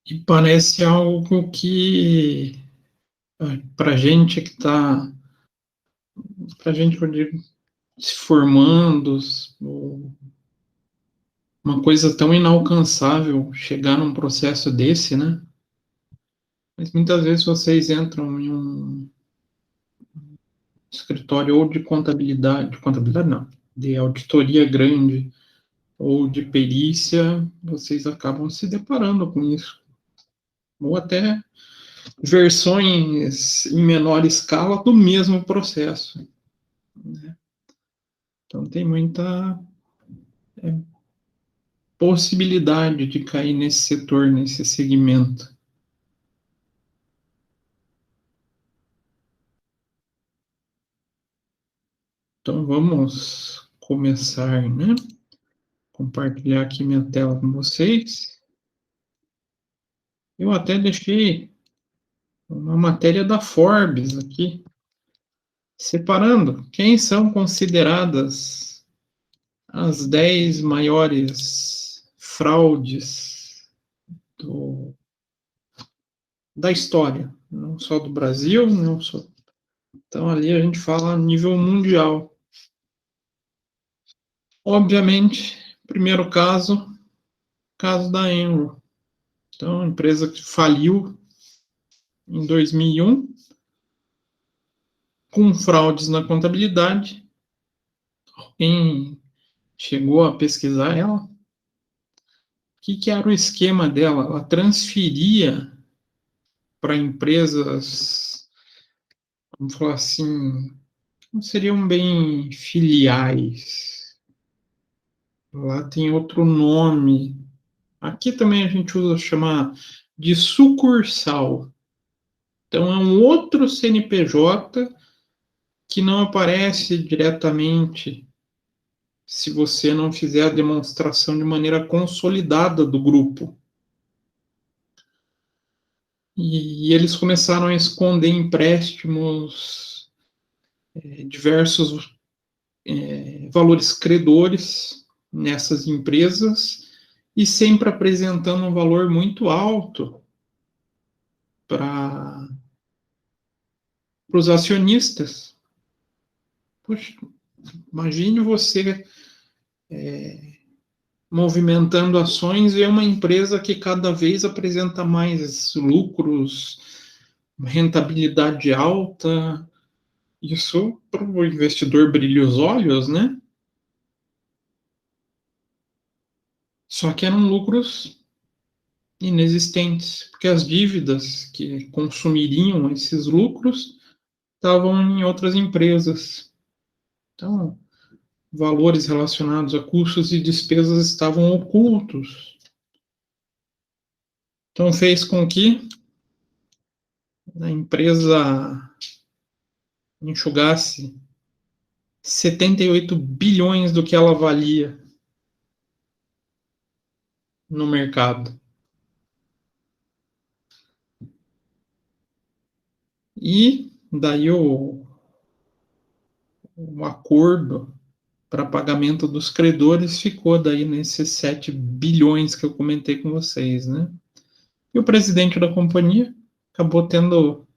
E parece algo que, para gente que está, para gente, eu digo, se formando, uma coisa tão inalcançável chegar num processo desse, né? Mas muitas vezes vocês entram em um escritório ou de contabilidade não, de auditoria grande ou de perícia, vocês acabam se deparando com isso. Ou até versões em menor escala do mesmo processo, né? Então tem muita possibilidade de cair nesse setor, nesse segmento. Então vamos começar, né? Compartilhar aqui minha tela com vocês. Eu até deixei uma matéria da Forbes aqui, separando quem são consideradas as 10 maiores fraudes do, da história, não só do Brasil, não só. Então ali a gente fala a nível mundial. Obviamente, primeiro caso da Enron. Então, empresa que faliu em 2001, com fraudes na contabilidade. Quem chegou a pesquisar ela, o que era o esquema dela? Ela transferia para empresas, vamos falar assim, não seriam bem filiais. Lá tem outro nome. Aqui também a gente usa chamar de sucursal. Então é um outro CNPJ que não aparece diretamente se você não fizer a demonstração de maneira consolidada do grupo. E eles começaram a esconder empréstimos, diversos valores credores nessas empresas e sempre apresentando um valor muito alto para os acionistas. Poxa, imagine você movimentando ações e é uma empresa que cada vez apresenta mais lucros, rentabilidade alta. Isso para o investidor brilha os olhos, né? Só que eram lucros inexistentes, porque as dívidas que consumiriam esses lucros estavam em outras empresas. Então, valores relacionados a custos e despesas estavam ocultos. Então, fez com que a empresa enxugasse 78 bilhões do que ela valia no mercado. E daí o acordo para pagamento dos credores ficou daí nesses 7 bilhões que eu comentei com vocês, né? E o presidente da companhia acabou tendo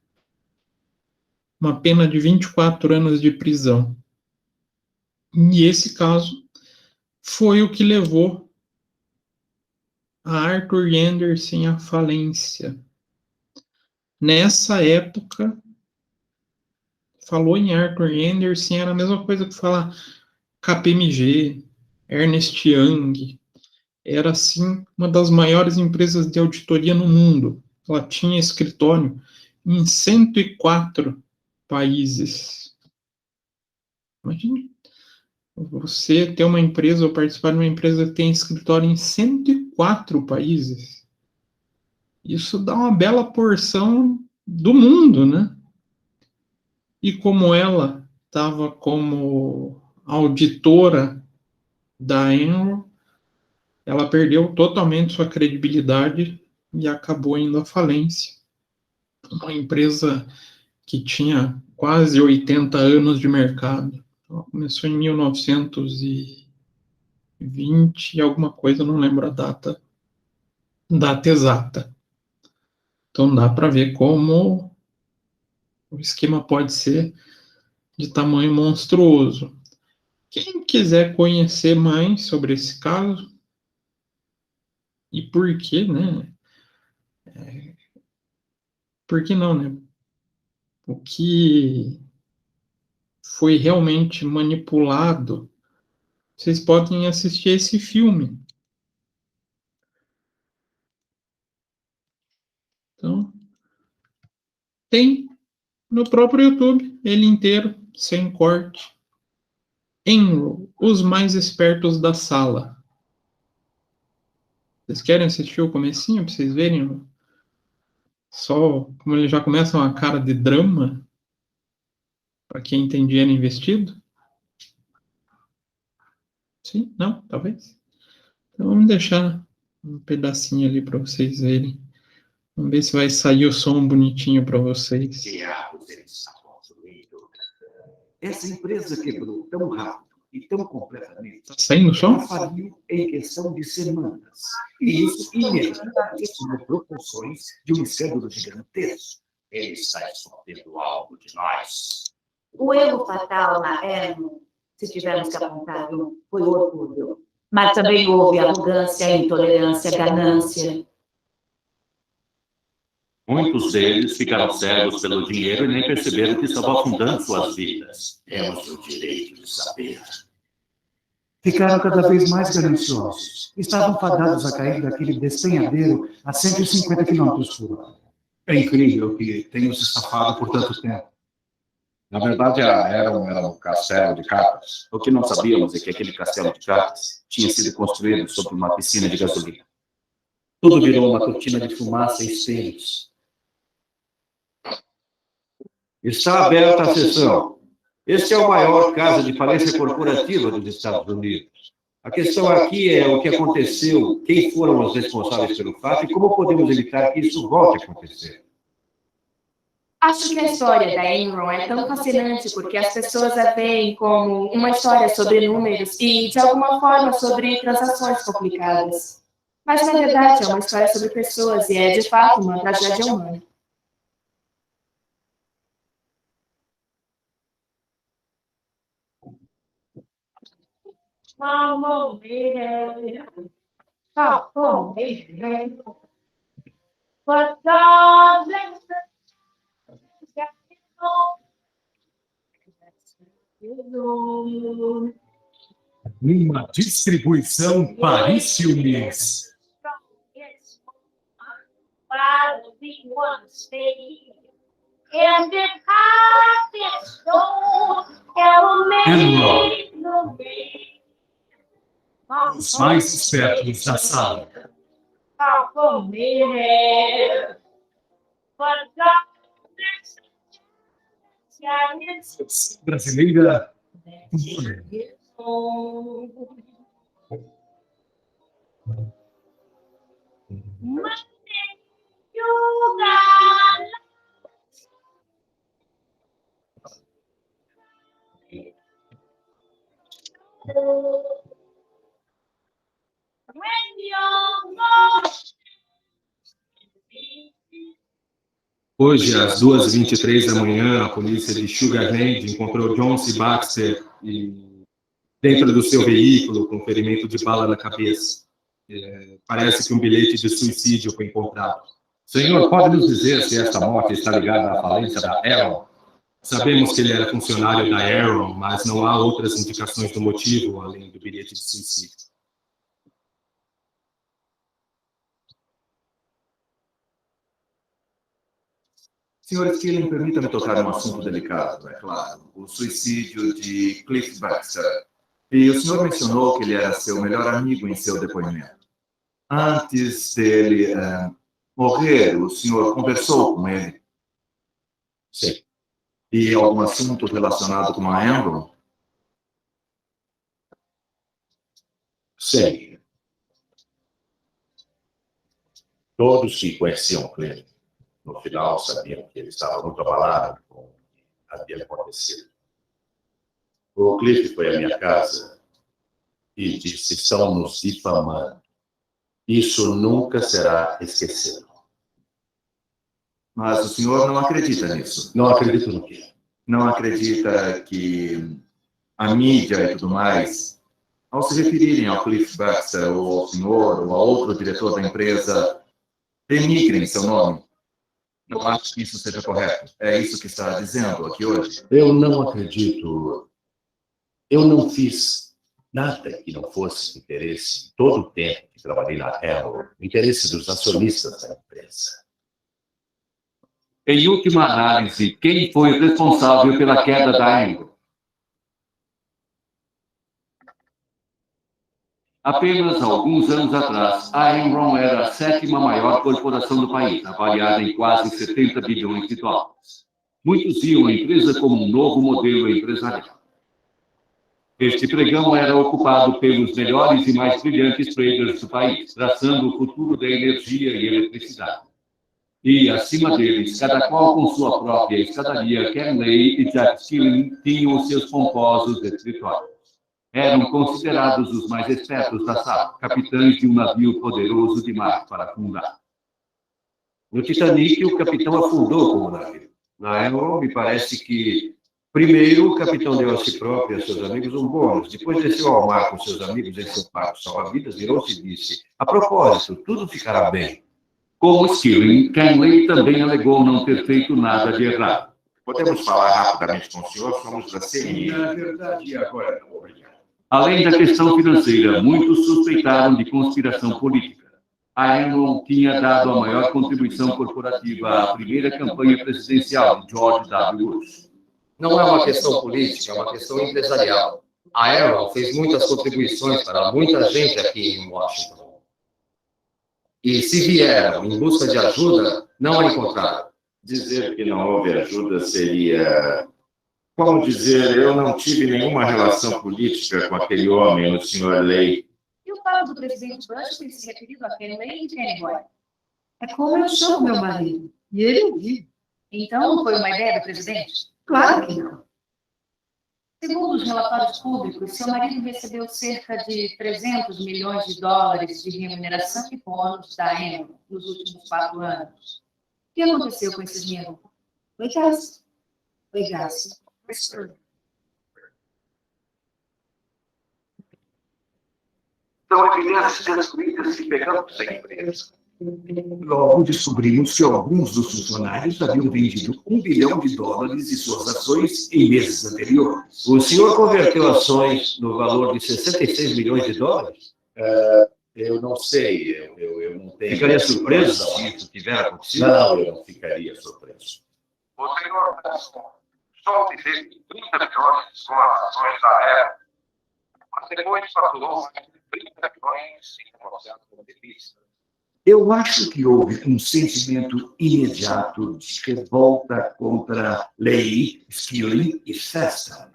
uma pena de 24 anos de prisão. E esse caso foi o que levou a Arthur Andersen à falência. Nessa época, falou em Arthur Andersen, era a mesma coisa que falar KPMG, Ernst Young. Era, assim, uma das maiores empresas de auditoria no mundo. Ela tinha escritório em 104 países. Imagine você ter uma empresa ou participar de uma empresa que tem escritório em 104 países. Isso dá uma bela porção do mundo, né? E como ela estava como auditora da Enron, ela perdeu totalmente sua credibilidade e acabou indo à falência. Uma empresa que tinha quase 80 anos de mercado. Ela começou em 1920 e alguma coisa, não lembro a data exata. Então dá para ver como o esquema pode ser de tamanho monstruoso. Quem quiser conhecer mais sobre esse caso e por que, né? Por que não, né? O que foi realmente manipulado, vocês podem assistir esse filme. Então, tem no próprio YouTube, ele inteiro, sem corte. Enroll, os mais espertos da sala. Vocês querem assistir o comecinho para vocês verem só como ele já começa uma cara de drama para quem tem dinheiro investido? Sim? Não? Talvez? Então vamos deixar um pedacinho ali para vocês verem. Vamos ver se vai sair o som bonitinho para vocês. Diabos ele está construindo. Essa empresa quebrou tão rápido e tão completamente. Tá saindo o som? Faliu em questão de semanas. E isso imediatamente sob proporções de um escândalo gigantesco. Ele está escondendo algo de nós. O erro fatal na Enron, se tivermos que apontar um, foi o orgulho. Mas também houve arrogância, intolerância, ganância. Muitos deles ficaram cegos pelo dinheiro e nem perceberam que estavam afundando suas vidas. Temos o direito de saber. Ficaram cada vez mais gananciosos. Estavam fadados a cair daquele despenhadeiro a 150 km por hora. É incrível que tenham se safado por tanto tempo. Na verdade, era um castelo de cartas. O que não sabíamos é que aquele castelo de cartas tinha sido construído sobre uma piscina de gasolina. Tudo virou uma cortina de fumaça e espelhos. Está aberta a sessão. Este é o maior caso de falência corporativa dos Estados Unidos. A questão aqui é o que aconteceu, quem foram os responsáveis pelo fato e como podemos evitar que isso volte a acontecer. Acho que a história da Enron é tão fascinante porque as pessoas a veem como uma história sobre números e, de alguma forma, sobre transações complicadas. Mas, na verdade, é uma história sobre pessoas e é, de fato, uma tragédia humana. Uma distribuição Paris Filmes. Enron. Os mais espertos da sala. Brasileira. Hoje, às 2h23 da manhã, a polícia de Sugar Land encontrou John C. Baxter dentro do seu veículo com ferimento de bala na cabeça. Parece que um bilhete de suicídio foi encontrado. Senhor, pode nos dizer se esta morte está ligada à falência da Enron? Sabemos que ele era funcionário da Enron, mas não há outras indicações do motivo, além do bilhete de suicídio. Senhor Skilling, permita-me tocar num assunto delicado, é claro. O suicídio de Cliff Baxter. E o senhor mencionou que ele era seu melhor amigo em seu depoimento. Antes dele morrer, o senhor conversou com ele? Sim. E algum assunto relacionado com a Enron? Sim. Todos que conheciam Cliff, no final, sabiam que ele estava muito abalado com o que havia acontecido. O Cliff foi à minha casa e disse: estão nos difamando. Isso nunca será esquecido. Mas o senhor não acredita nisso? Não acredito no quê? Não acredita que a mídia e tudo mais, ao se referirem ao Cliff Baxter, ou ao senhor, ou a outro diretor da empresa, denigrem seu nome? Não acho que isso seja correto. É isso que está dizendo aqui hoje? Eu não acredito. Eu não fiz nada que não fosse interesse, todo o tempo que trabalhei na Arrow, interesse dos acionistas da empresa. Em última análise, quem foi o responsável pela queda da Enron? Apenas alguns anos atrás, a Enron era a sétima maior corporação do país, avaliada em quase 70 bilhões de dólares. Muitos viam a empresa como um novo modelo empresarial. Este pregão era ocupado pelos melhores e mais brilhantes traders do país, traçando o futuro da energia e eletricidade. E, acima deles, cada qual com sua própria escadaria, Ken Lay e Jack Skilling tinham os seus pomposos escritórios. Eram considerados os mais espertos da sala, capitães de um navio poderoso demais para afundar. No Titanic, o capitão afundou com o navio. Na Enron, me parece que, primeiro, o capitão deu a si próprio e a seus amigos um bônus. Depois desceu ao mar com seus amigos em seu barco salva-vidas, virou-se e disse: a propósito, tudo ficará bem. Como Skilling, Ken Lay também alegou não ter feito nada de errado. Podemos falar rapidamente com o senhor? Somos da CNI. Na verdade, agora não, obrigado. Além da questão financeira, muitos suspeitaram de conspiração política. A Enron tinha dado a maior contribuição corporativa à primeira campanha presidencial de George W. Bush. Não é uma questão política, é uma questão empresarial. A Enron fez muitas contribuições para muita gente aqui em Washington. E se vieram em busca de ajuda, não a encontraram. Dizer que não houve ajuda seria... Como dizer, eu não tive nenhuma relação política com aquele homem, o Sr. Lay. E o fato do presidente Bush ter se referido a Ken Lay e Jenny Boy? É como eu chamo meu marido. E ele ouviu. Então não foi uma ideia do presidente? Claro que não. Segundo os relatórios públicos, seu marido recebeu cerca de 300 milhões de dólares de remuneração e bônus da Enron nos últimos 4 anos. O que aconteceu com esse dinheiro? Foi gasto. Foi gasto. São evidências destruídas e pegamos a empresa. Logo descobrimos que alguns dos funcionários haviam vendido $1 bilhão de suas ações em meses anteriores. O senhor converteu ações no valor de 66 milhões de dólares? Eu não sei, eu não tenho... Ficaria surpreso se isso tiver acontecido? Não, eu não ficaria surpreso. O senhor só dizer que 30 milhões com as ações da Apple, mas depois faturou 30 milhões em negociado com delícia. Eu acho que houve um sentimento imediato de revolta contra Lay, Skilling e Feston.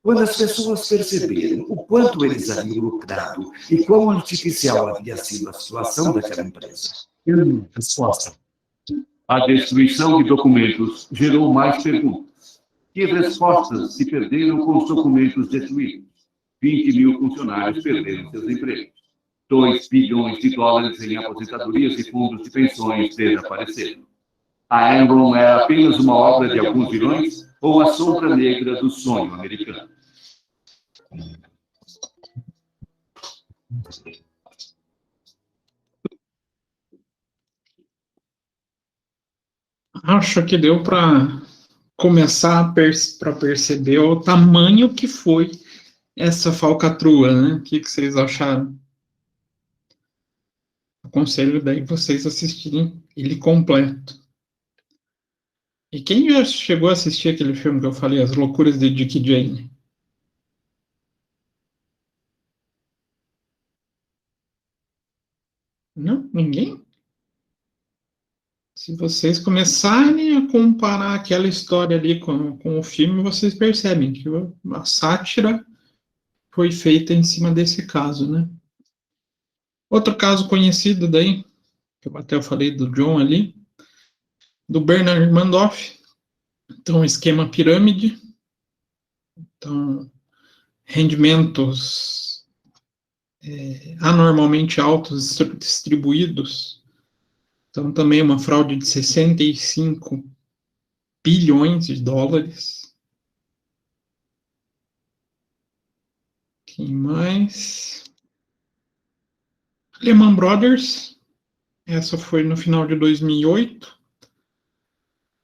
Quando as pessoas perceberam o quanto eles haviam lucrado e quão artificial havia sido a situação daquela empresa. Resposta. A destruição de documentos gerou mais perguntas. Que respostas se perderam com os documentos destruídos? 20 mil funcionários perderam seus empregos. 2 bilhões de dólares em aposentadorias e fundos de pensões desapareceram. A Enron é apenas uma obra de alguns vilões ou a sombra negra do sonho americano? Acho que deu para começar para perceber o tamanho que foi essa falcatrua, né? O que vocês acharam? Aconselho daí vocês assistirem ele completo. E quem já chegou a assistir aquele filme que eu falei, As Loucuras de Dick e Jane? Não? Ninguém? Se vocês começarem a comparar aquela história ali com o filme, vocês percebem que a sátira foi feita em cima desse caso, né? Outro caso conhecido daí, que eu até falei do John ali, do Bernard Madoff. Então, esquema pirâmide. Então, rendimentos anormalmente altos distribuídos Então, também uma fraude de 65 bilhões de dólares. Quem mais? Lehman Brothers. Essa foi no final de 2008.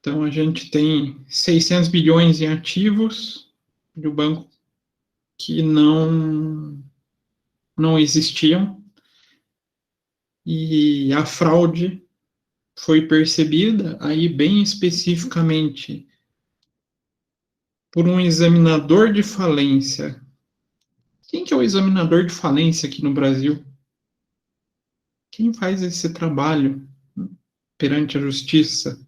Então, a gente tem 600 bilhões em ativos do banco que não existiam. E a fraude foi percebida aí bem especificamente por um examinador de falência. Quem que é o examinador de falência aqui no Brasil? Quem faz esse trabalho perante a justiça?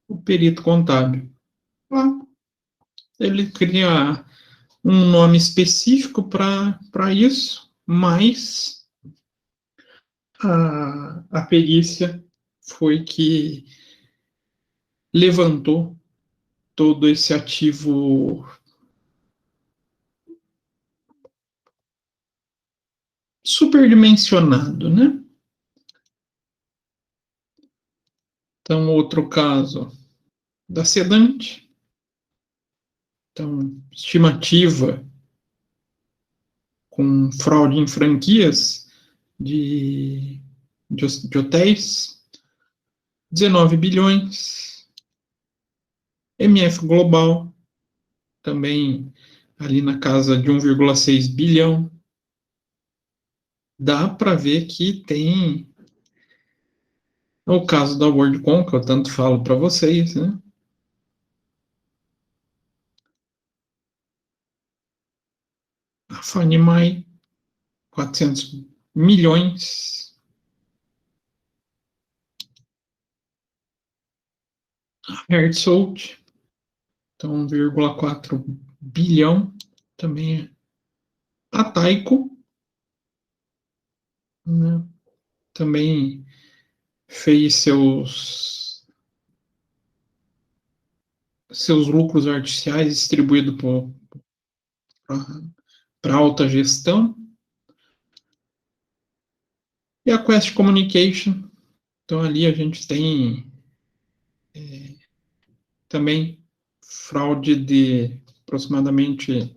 O perito contábil. Ele cria um nome específico para isso, mas a perícia foi que levantou todo esse ativo superdimensionado, né? Então, outro caso da Sedante. Então, estimativa com fraude em franquias de hotéis, 19 bilhões. MF Global, também ali na casa de 1,6 bilhão. Dá para ver que tem o caso da WorldCom, que eu tanto falo para vocês, né? A Fannie Mae, 400 milhões. A Hertz, então 1,4 bilhão. Também a Taiko, né? Também fez seus lucros artificiais distribuídos para alta gestão. E a Quest Communication, então ali a gente tem também fraude de aproximadamente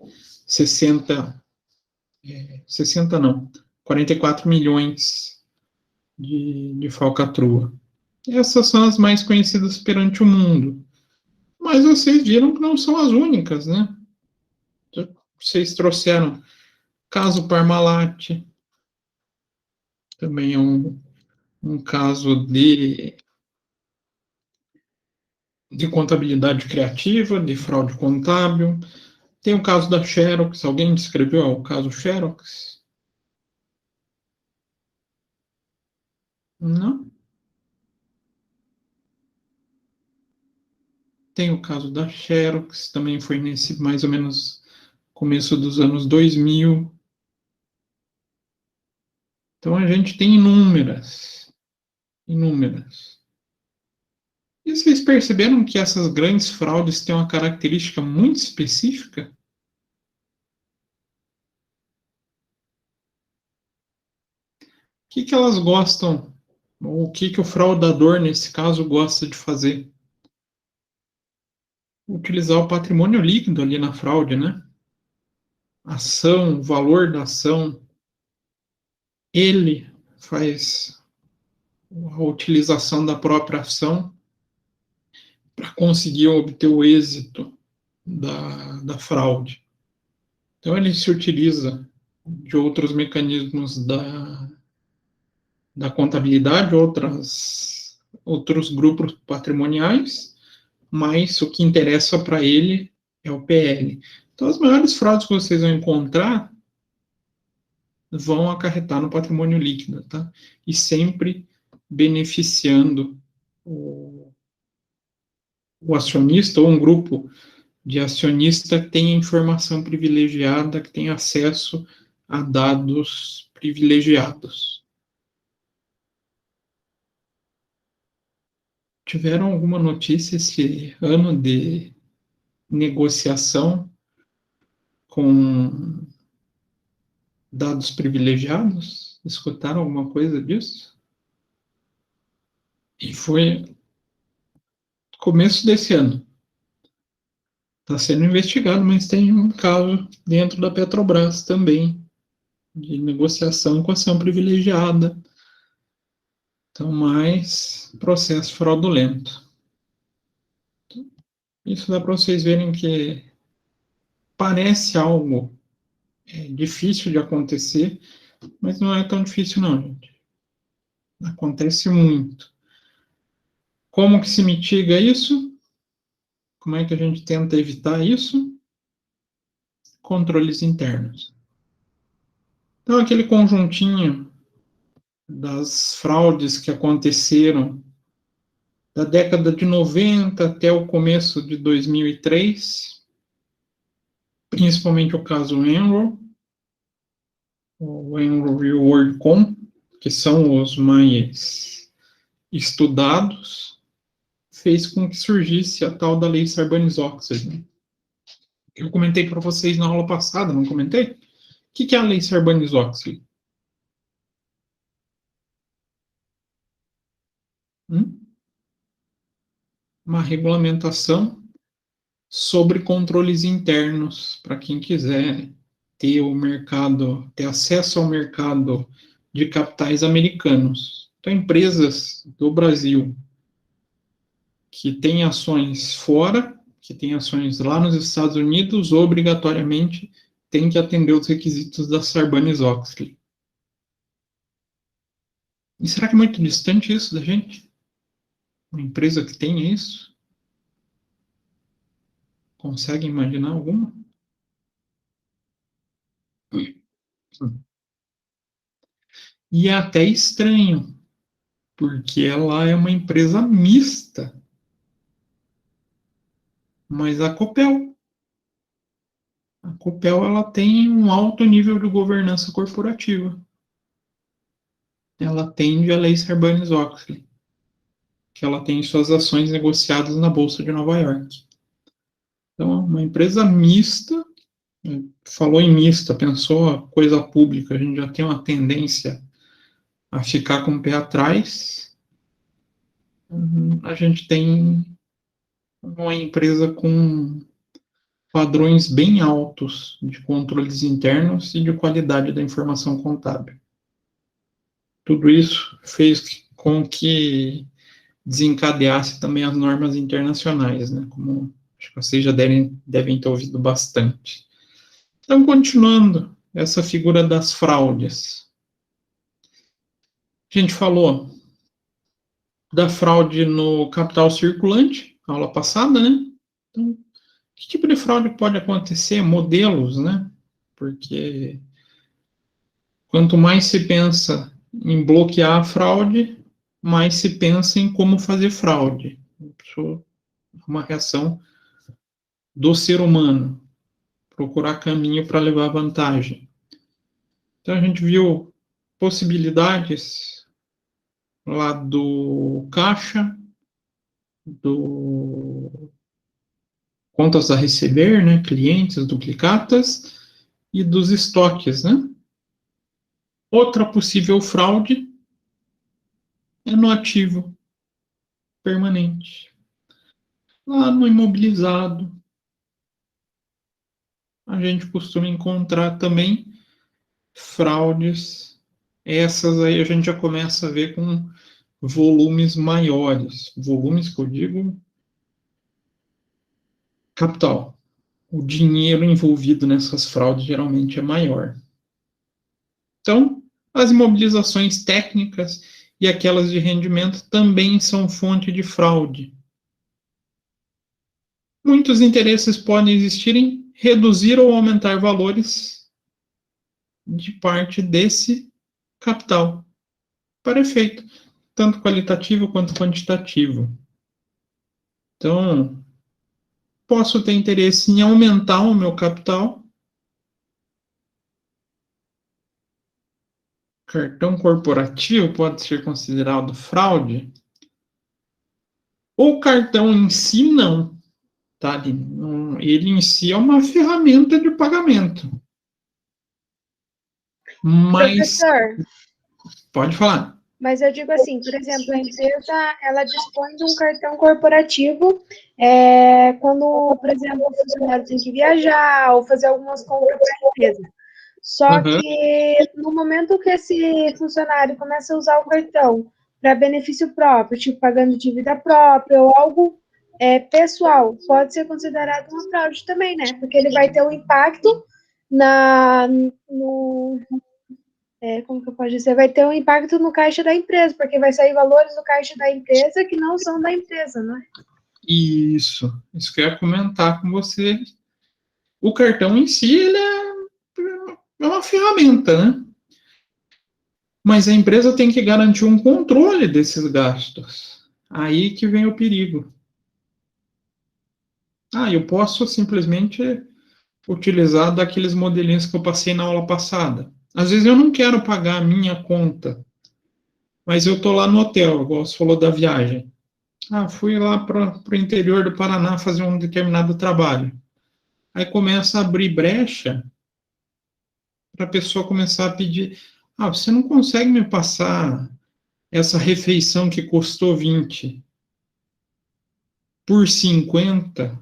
44 milhões de falcatrua. Essas são as mais conhecidas perante o mundo. Mas vocês viram que não são as únicas, né? Vocês trouxeram caso Parmalat, também é um caso de contabilidade criativa, de fraude contábil. Tem o caso da Xerox. Alguém descreveu o caso Xerox? Não? Tem o caso da Xerox, também foi nesse mais ou menos começo dos anos 2000. Então a gente tem inúmeras. E vocês perceberam que essas grandes fraudes têm uma característica muito específica? O que elas gostam, ou o que o fraudador, nesse caso, gosta de fazer? Utilizar o patrimônio líquido ali na fraude, né? Ação, o valor da ação. Ele faz a utilização da própria ação para conseguir obter o êxito da fraude. Então, ele se utiliza de outros mecanismos da contabilidade, outros grupos patrimoniais, mas o que interessa para ele é o PL. Então, as maiores fraudes que vocês vão encontrar vão acarretar no patrimônio líquido, tá? E sempre beneficiando o acionista ou um grupo de acionista que tem informação privilegiada, que tem acesso a dados privilegiados. Tiveram alguma notícia esse ano de negociação com dados privilegiados? Escutaram alguma coisa disso? E foi começo desse ano. Está sendo investigado, mas tem um caso dentro da Petrobras também, de negociação com ação privilegiada. Então, mais processo fraudulento. Isso dá para vocês verem que parece algo difícil de acontecer, mas não é tão difícil não, gente. Acontece muito. Como que se mitiga isso? Como é que a gente tenta evitar isso? Controles internos. Então, aquele conjuntinho das fraudes que aconteceram da década de 90 até o começo de 2003, principalmente o caso Enron, o Enron e o WorldCom, que são os mais estudados, fez com que surgisse a tal da Lei Sarbanes-Oxley. Eu comentei para vocês na aula passada, não comentei? O que é a Lei Sarbanes-Oxley? Uma regulamentação sobre controles internos para quem quiser ter o mercado, ter acesso ao mercado de capitais americanos. Então, empresas do Brasil que têm ações fora, que têm ações lá nos Estados Unidos, obrigatoriamente têm que atender os requisitos da Sarbanes-Oxley. E será que é muito distante isso da gente? Uma empresa que tem isso? Consegue imaginar alguma? E é até estranho, porque ela é uma empresa mista. Mas a Copel ela tem um alto nível de governança corporativa. Ela atende a Lei Sarbanes-Oxley, que ela tem suas ações negociadas na Bolsa de Nova York. Então, uma empresa mista, falou em mista, pensou a coisa pública, a gente já tem uma tendência a ficar com o pé atrás. A gente tem uma empresa com padrões bem altos de controles internos e de qualidade da informação contábil. Tudo isso fez com que desencadeasse também as normas internacionais, né? Como acho que vocês já devem ter ouvido bastante. Então, continuando, essa figura das fraudes. A gente falou da fraude no capital circulante, aula passada, né? Então, que tipo de fraude pode acontecer? Modelos, né? Porque quanto mais se pensa em bloquear a fraude, mais se pensa em como fazer fraude. Isso é uma reação do ser humano, procurar caminho para levar vantagem. Então, a gente viu possibilidades lá do caixa, do contas a receber, né, clientes, duplicatas, e dos estoques, né? Outra possível fraude é no ativo permanente. Lá no imobilizado, a gente costuma encontrar também fraudes. Essas aí a gente já começa a ver com volumes maiores. Volumes que eu digo, capital. O dinheiro envolvido nessas fraudes geralmente é maior. Então, as imobilizações técnicas e aquelas de rendimento também são fonte de fraude. Muitos interesses podem existir em reduzir ou aumentar valores de parte desse capital, para efeito tanto qualitativo quanto quantitativo. Então, posso ter interesse em aumentar o meu capital. Cartão corporativo pode ser considerado fraude? O cartão em si, não. Tá? Ele em si é uma ferramenta de pagamento. Mas... Professor, Pode falar. Mas eu digo assim, por exemplo, a empresa, ela dispõe de um cartão corporativo quando, por exemplo, o funcionário tem que viajar ou fazer algumas compras para a empresa. Só que no momento que esse funcionário começa a usar o cartão para benefício próprio, tipo pagando dívida própria ou algo pessoal, pode ser considerado uma fraude também, né? Porque ele vai ter um impacto como que eu posso dizer? Vai ter um impacto no caixa da empresa, porque vai sair valores do caixa da empresa que não são da empresa, né? Isso que eu ia comentar com você. O cartão em si, ele é uma ferramenta, né? Mas a empresa tem que garantir um controle desses gastos. Aí que vem o perigo. Eu posso simplesmente utilizar daqueles modelinhos que eu passei na aula passada. Às vezes eu não quero pagar a minha conta, mas eu estou lá no hotel, igual você falou da viagem. Fui lá para o interior do Paraná fazer um determinado trabalho. Aí começa a abrir brecha para a pessoa começar a pedir, você não consegue me passar essa refeição que custou 20 por 50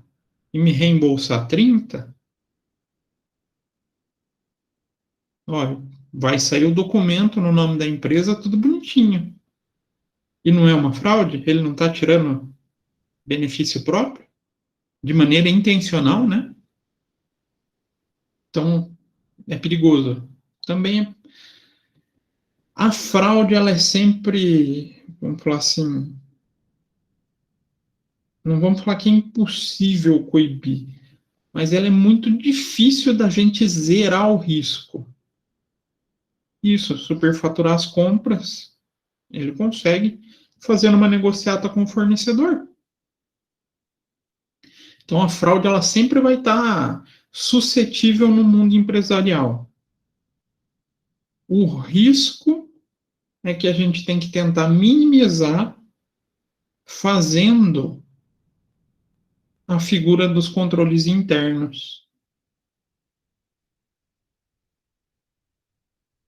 e me reembolsar 30? Olha, vai sair o documento no nome da empresa, tudo bonitinho. E não é uma fraude? Ele não está tirando benefício próprio? De maneira intencional, né? Então, é perigoso. Também, a fraude, ela é sempre, vamos falar assim, não vamos falar que é impossível coibir, mas ela é muito difícil da gente zerar o risco. Isso, superfaturar as compras, ele consegue fazendo uma negociata com o fornecedor. Então, a fraude, ela sempre vai estar suscetível no mundo empresarial. O risco é que a gente tem que tentar minimizar fazendo a figura dos controles internos.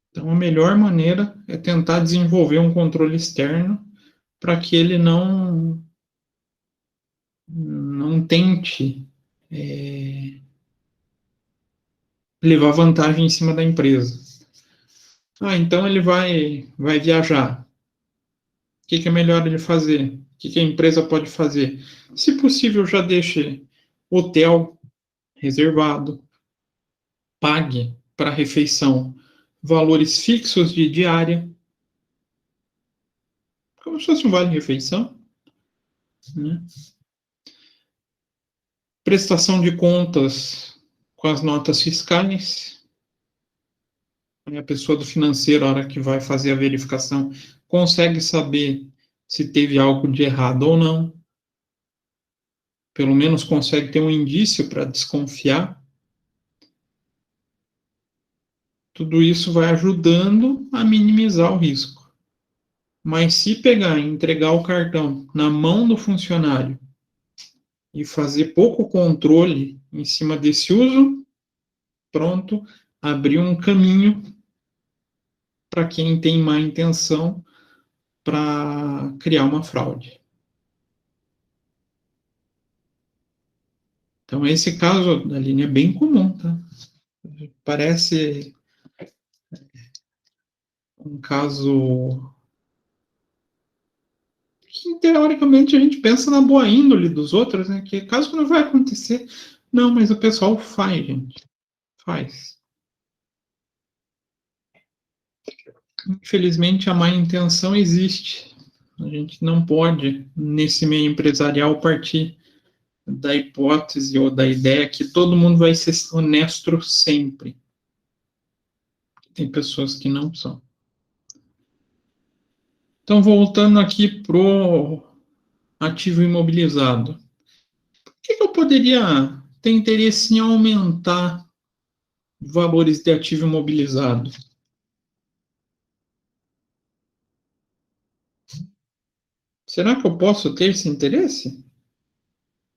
Então, a melhor maneira é tentar desenvolver um controle externo para que ele não tente levar vantagem em cima da empresa. Então ele vai viajar. O que é melhor ele fazer? O que a empresa pode fazer? Se possível, já deixe hotel reservado, pague para refeição valores fixos de diária, como se fosse um vale-refeição, né? Prestação de contas com as notas fiscais. A pessoa do financeiro, a hora que vai fazer a verificação, consegue saber se teve algo de errado ou não. Pelo menos consegue ter um indício para desconfiar. Tudo isso vai ajudando a minimizar o risco. Mas se pegar e entregar o cartão na mão do funcionário e fazer pouco controle em cima desse uso, pronto, abriu um caminho para quem tem má intenção para criar uma fraude. Então, esse caso da Aline é bem comum, tá? Parece um caso que, teoricamente, a gente pensa na boa índole dos outros, né? Que caso que não vai acontecer. Não, mas o pessoal faz, gente. Faz. Infelizmente, a má intenção existe. A gente não pode, nesse meio empresarial, partir da hipótese ou da ideia que todo mundo vai ser honesto sempre. Tem pessoas que não são. Então, voltando aqui para o ativo imobilizado. Por que eu poderia ter interesse em aumentar valores de ativo imobilizado? Será que eu posso ter esse interesse?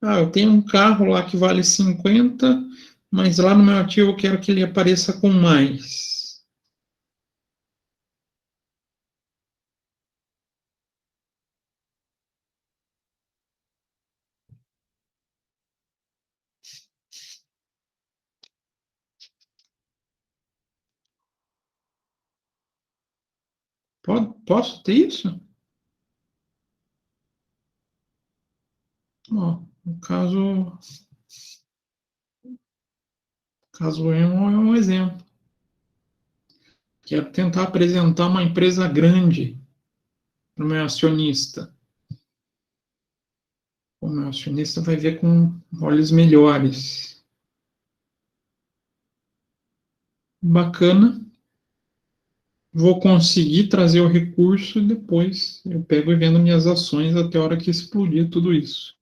Eu tenho um carro lá que vale 50, mas lá no meu ativo eu quero que ele apareça com mais. Posso ter isso? Ó, o caso Enron é um exemplo. Quero tentar apresentar uma empresa grande para o meu acionista. O meu acionista vai ver com olhos melhores. Bacana. Vou conseguir trazer o recurso e depois eu pego e vendo minhas ações até a hora que explodir tudo isso.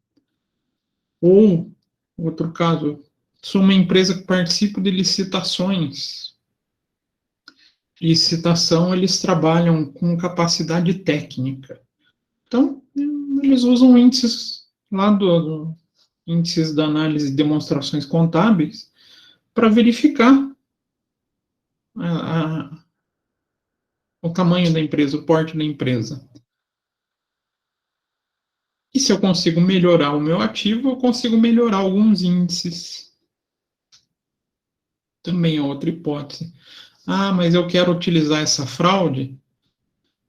Ou, outro caso, sou uma empresa que participa de licitações. Licitação, eles trabalham com capacidade técnica. Então, eles usam índices lá do índices da análise de demonstrações contábeis para verificar o tamanho da empresa, o porte da empresa. E se eu consigo melhorar o meu ativo, eu consigo melhorar alguns índices. Também é outra hipótese. Ah, mas eu quero utilizar essa fraude,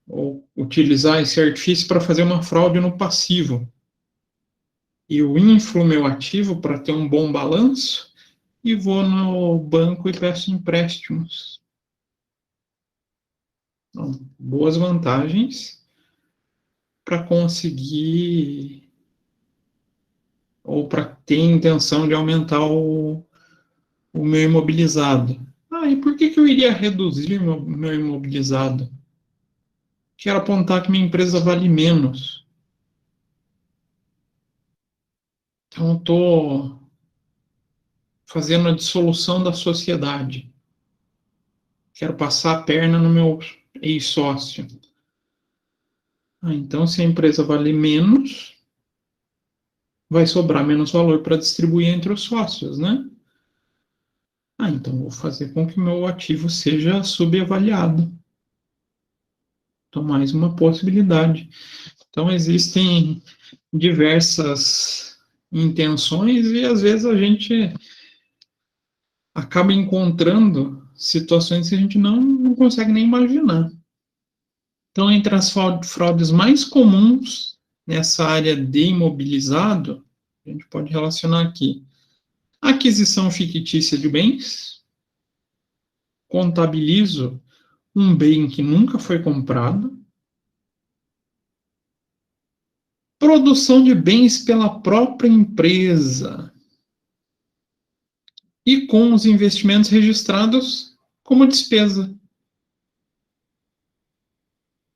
ou utilizar esse artifício para fazer uma fraude no passivo. E eu inflo meu ativo para ter um bom balanço e vou no banco e peço empréstimos. Então, boas vantagens para conseguir ou para ter intenção de aumentar o meu imobilizado. Ah, e por que eu iria reduzir meu imobilizado? Quero apontar que minha empresa vale menos. Então, estou fazendo a dissolução da sociedade. Quero passar a perna no meu ex-sócio. Ah, então, se a empresa vale menos, vai sobrar menos valor para distribuir entre os sócios, né? Ah, então vou fazer com que o meu ativo seja subavaliado. Então, mais uma possibilidade. Então, existem diversas intenções e, às vezes, a gente acaba encontrando situações que a gente não consegue nem imaginar. Então, entre as fraudes mais comuns nessa área de imobilizado, a gente pode relacionar aqui aquisição fictícia de bens, contabilizo um bem que nunca foi comprado, produção de bens pela própria empresa e com os investimentos registrados como despesa.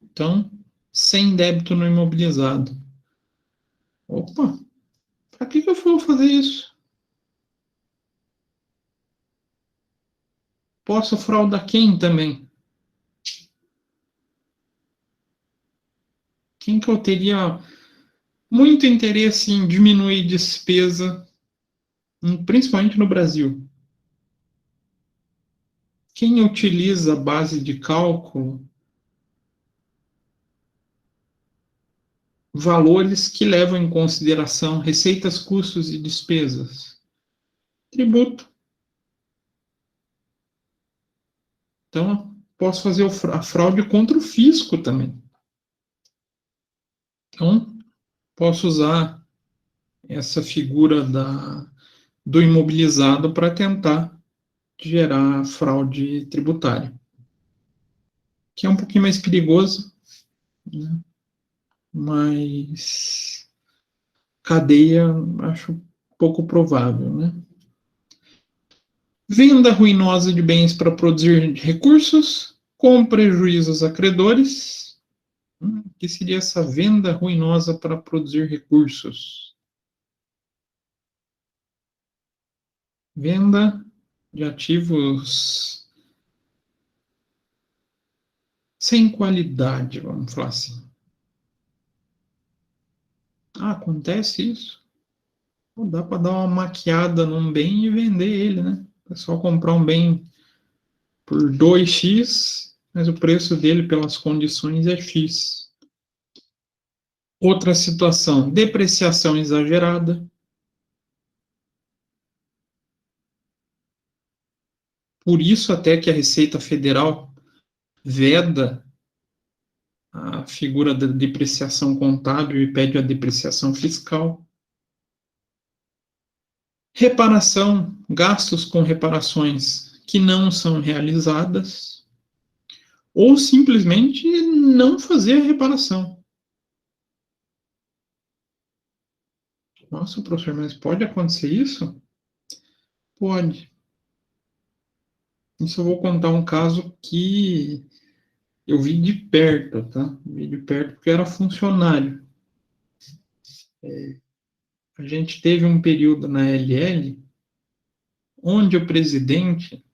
Então, sem débito no imobilizado. Opa, para que eu vou fazer isso? Posso fraudar quem também? Quem que eu teria muito interesse em diminuir despesa, principalmente no Brasil? Quem utiliza a base de cálculo valores que levam em consideração receitas, custos e despesas? Tributo. Então, posso fazer a fraude contra o fisco também. Então, posso usar essa figura do imobilizado para tentar gerar fraude tributária, que é um pouquinho mais perigoso, né? Mas cadeia acho pouco provável, né? Venda ruinosa de bens para produzir recursos, com prejuízos a credores. Que seria essa venda ruinosa para produzir recursos? Venda de ativos sem qualidade, vamos falar assim. Ah, acontece isso? Não dá para dar uma maquiada num bem e vender ele, né? É só comprar um bem por 2x, mas o preço dele pelas condições é X. Outra situação, depreciação exagerada. Por isso até que a Receita Federal veda a figura da depreciação contábil e pede a depreciação fiscal. Reparação, gastos com reparações que não são realizadas, ou simplesmente não fazer a reparação. Nossa, professor, mas pode acontecer isso? Pode. Isso eu vou contar um caso que eu vi de perto, tá? Vi de perto porque eu era funcionário. A gente teve um período na LL onde o presidente,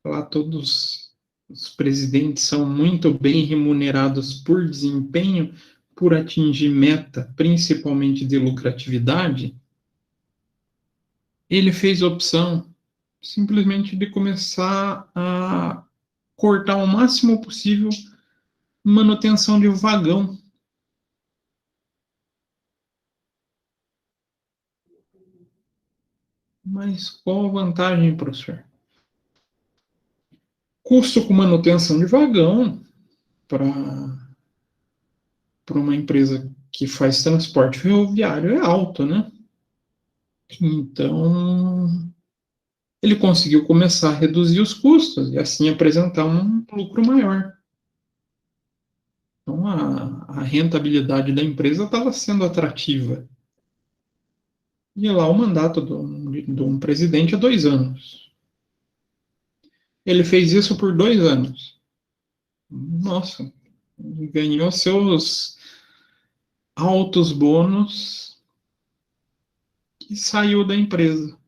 lá todos os presidentes são muito bem remunerados por desempenho, por atingir meta, principalmente de lucratividade, ele fez a opção simplesmente de começar a cortar o máximo possível manutenção de vagão. Mas qual a vantagem, professor? Custo com manutenção de vagão para uma empresa que faz transporte ferroviário é alto, né? Então, ele conseguiu começar a reduzir os custos e assim apresentar um lucro maior. Então, a rentabilidade da empresa estava sendo atrativa. E lá o mandato de um presidente é 2 anos. Ele fez isso por 2 anos. Nossa, ganhou seus altos bônus e saiu da empresa.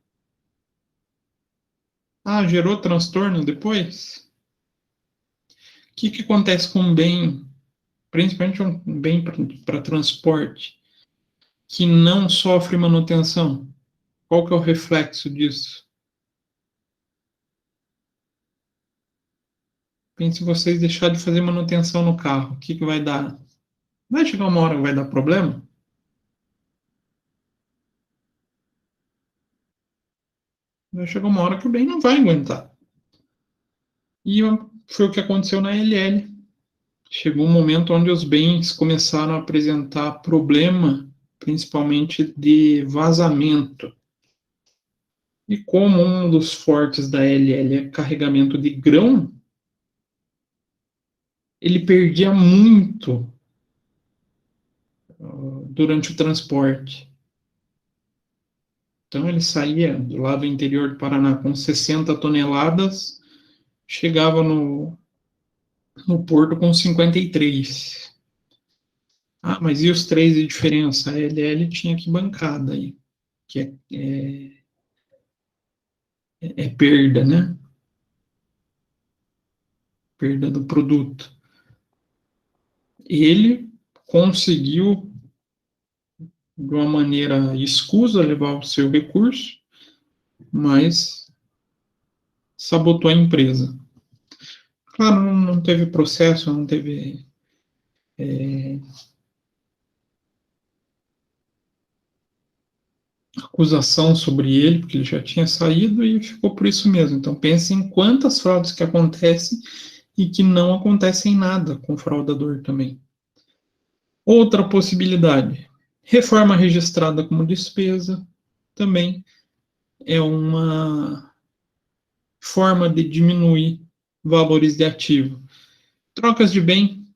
Ah, gerou transtorno depois? O que acontece com um bem, principalmente um bem para transporte, que não sofre manutenção? Qual que é o reflexo disso? Pense vocês deixar de fazer manutenção no carro, o que vai dar? Vai chegar uma hora que vai dar problema? Vai chegar uma hora que o bem não vai aguentar. E foi o que aconteceu na LL. Chegou um momento onde os bens começaram a apresentar problema, principalmente de vazamento. E como um dos fortes da LL é carregamento de grão, ele perdia muito durante o transporte. Então ele saía do lado interior do Paraná com 60 toneladas, chegava no porto com 53. Ah, mas e os 3 de diferença? A LL tinha que bancar daí, que é perda, né? Perda do produto. Ele conseguiu, de uma maneira escusa, levar o seu recurso, mas sabotou a empresa. Claro, não teve processo, não teve acusação sobre ele, porque ele já tinha saído e ficou por isso mesmo. Então pense em quantas fraudes que acontecem e que não acontecem nada com o fraudador também. Outra possibilidade, reforma registrada como despesa, também é uma forma de diminuir valores de ativo. Trocas de bem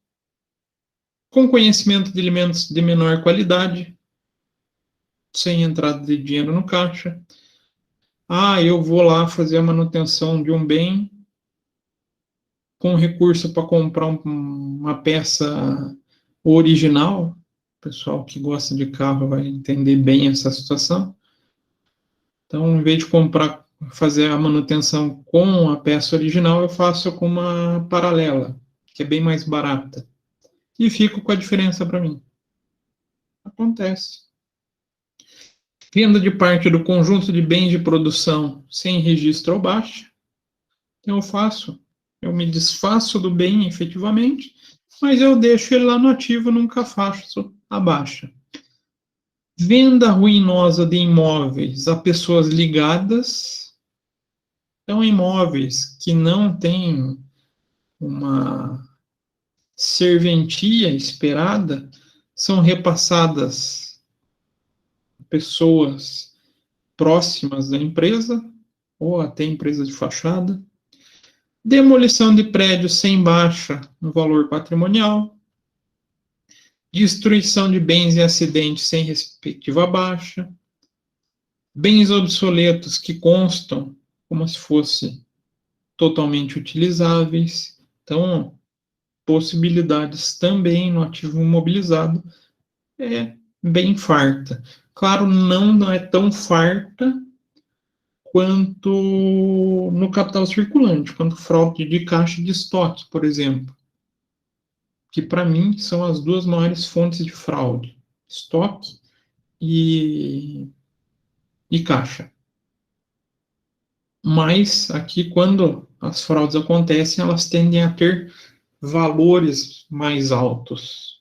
com conhecimento de elementos de menor qualidade, sem entrada de dinheiro no caixa. Ah, eu vou lá fazer a manutenção de um bem com recurso para comprar uma peça original. O pessoal que gosta de carro vai entender bem essa situação. Então, em vez de fazer a manutenção com a peça original, eu faço com uma paralela, que é bem mais barata. E fico com a diferença para mim. Acontece. Venda de parte do conjunto de bens de produção sem registro ou baixa. Eu me desfaço do bem efetivamente, mas eu deixo ele lá no ativo, nunca faço a baixa. Venda ruinosa de imóveis a pessoas ligadas. Então, imóveis que não têm uma serventia esperada são repassadas a pessoas próximas da empresa, ou até empresa de fachada. Demolição de prédios sem baixa no valor patrimonial. Destruição de bens em acidentes sem respectiva baixa. Bens obsoletos que constam como se fossem totalmente utilizáveis. Então, possibilidades também no ativo imobilizado é bem farta. Claro, não é tão farta quanto no capital circulante, quanto fraude de caixa de estoque, por exemplo, que para mim são as duas maiores fontes de fraude, estoque e caixa. Mas aqui, quando as fraudes acontecem, elas tendem a ter valores mais altos.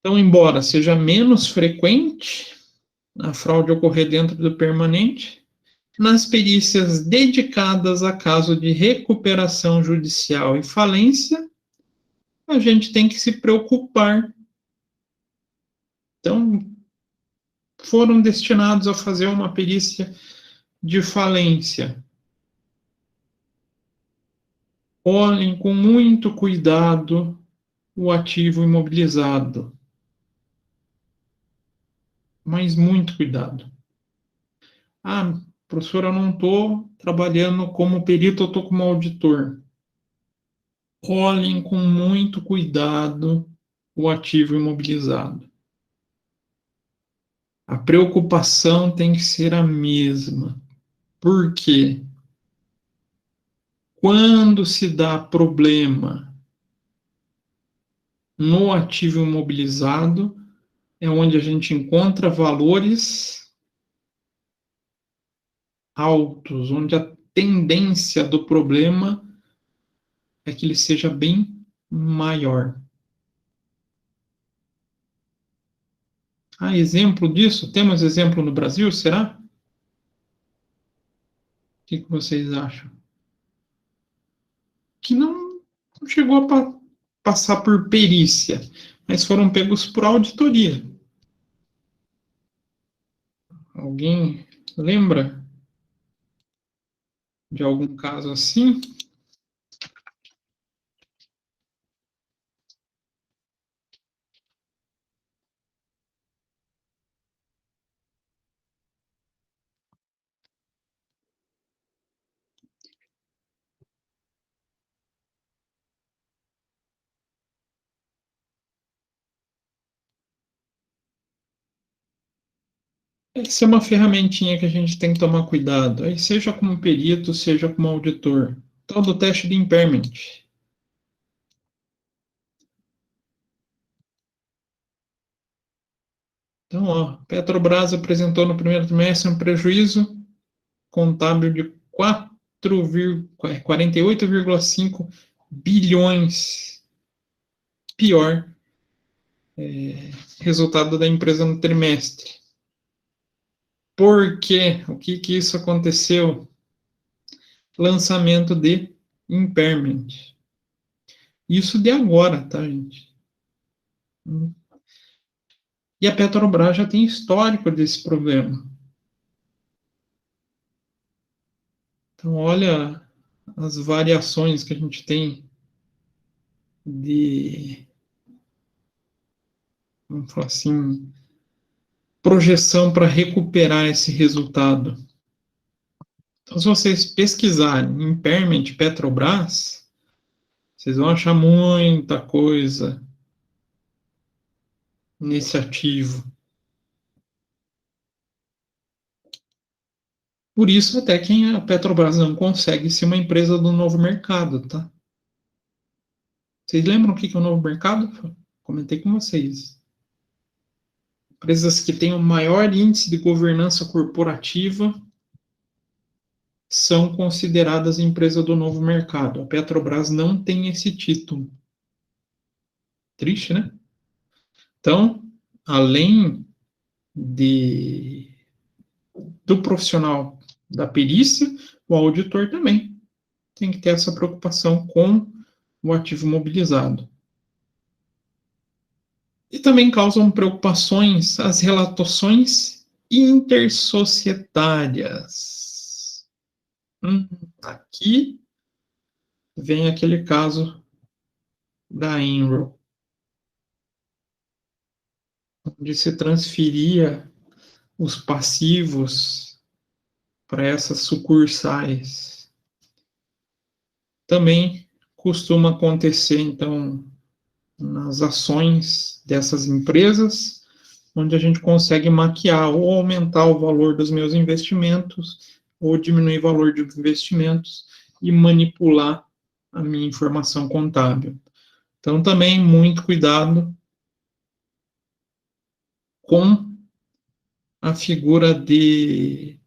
Então, embora seja menos frequente a fraude ocorrer dentro do permanente, nas perícias dedicadas a caso de recuperação judicial e falência, a gente tem que se preocupar. Então, foram destinados a fazer uma perícia de falência. Olhem com muito cuidado o ativo imobilizado. Mas muito cuidado. Ah, professor, eu não estou trabalhando como perito, eu estou como auditor. Olhem com muito cuidado o ativo imobilizado. A preocupação tem que ser a mesma. Por quê? Quando se dá problema no ativo imobilizado, é onde a gente encontra valores altos, onde a tendência do problema é que ele seja bem maior. Exemplo disso? Temos exemplo no Brasil, será? O que vocês acham? Que não chegou a passar por perícia, mas foram pegos por auditoria. Alguém lembra de algum caso assim? Essa é uma ferramentinha que a gente tem que tomar cuidado, aí seja como perito, seja como auditor. Tal do teste de impairment. Então, Petrobras apresentou no primeiro trimestre um prejuízo contábil de 48,5 bilhões. Pior resultado da empresa no trimestre. Por quê? O que isso aconteceu? Lançamento de impairment. Isso de agora, tá, gente? E a Petrobras já tem histórico desse problema. Então, olha as variações que a gente tem de, vamos falar assim, projeção para recuperar esse resultado. Então, se vocês pesquisarem impairment Petrobras, vocês vão achar muita coisa nesse ativo. Por isso, até que a Petrobras não consegue ser uma empresa do novo mercado, tá? Vocês lembram o que é o novo mercado? Comentei com vocês. Empresas que têm o maior índice de governança corporativa são consideradas empresa do novo mercado. A Petrobras não tem esse título. Triste, né? Então, além do profissional da perícia, o auditor também tem que ter essa preocupação com o ativo mobilizado. E também causam preocupações as relatações intersocietárias. Aqui vem aquele caso da Enron, onde se transferia os passivos para essas sucursais. Também costuma acontecer, então, nas ações dessas empresas, onde a gente consegue maquiar ou aumentar o valor dos meus investimentos, ou diminuir o valor de investimentos e manipular a minha informação contábil. Então, também muito cuidado com a figura de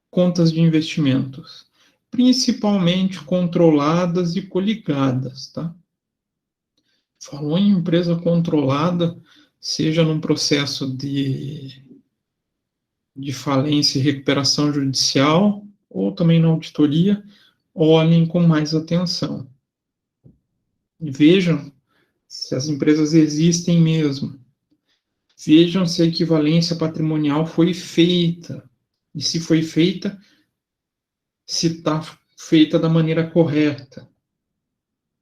contas de investimentos, principalmente controladas e coligadas, tá? Falou em empresa controlada, seja num processo de falência e recuperação judicial, ou também na auditoria, olhem com mais atenção. E vejam se as empresas existem mesmo. Vejam se a equivalência patrimonial foi feita. E se foi feita, se está feita da maneira correta.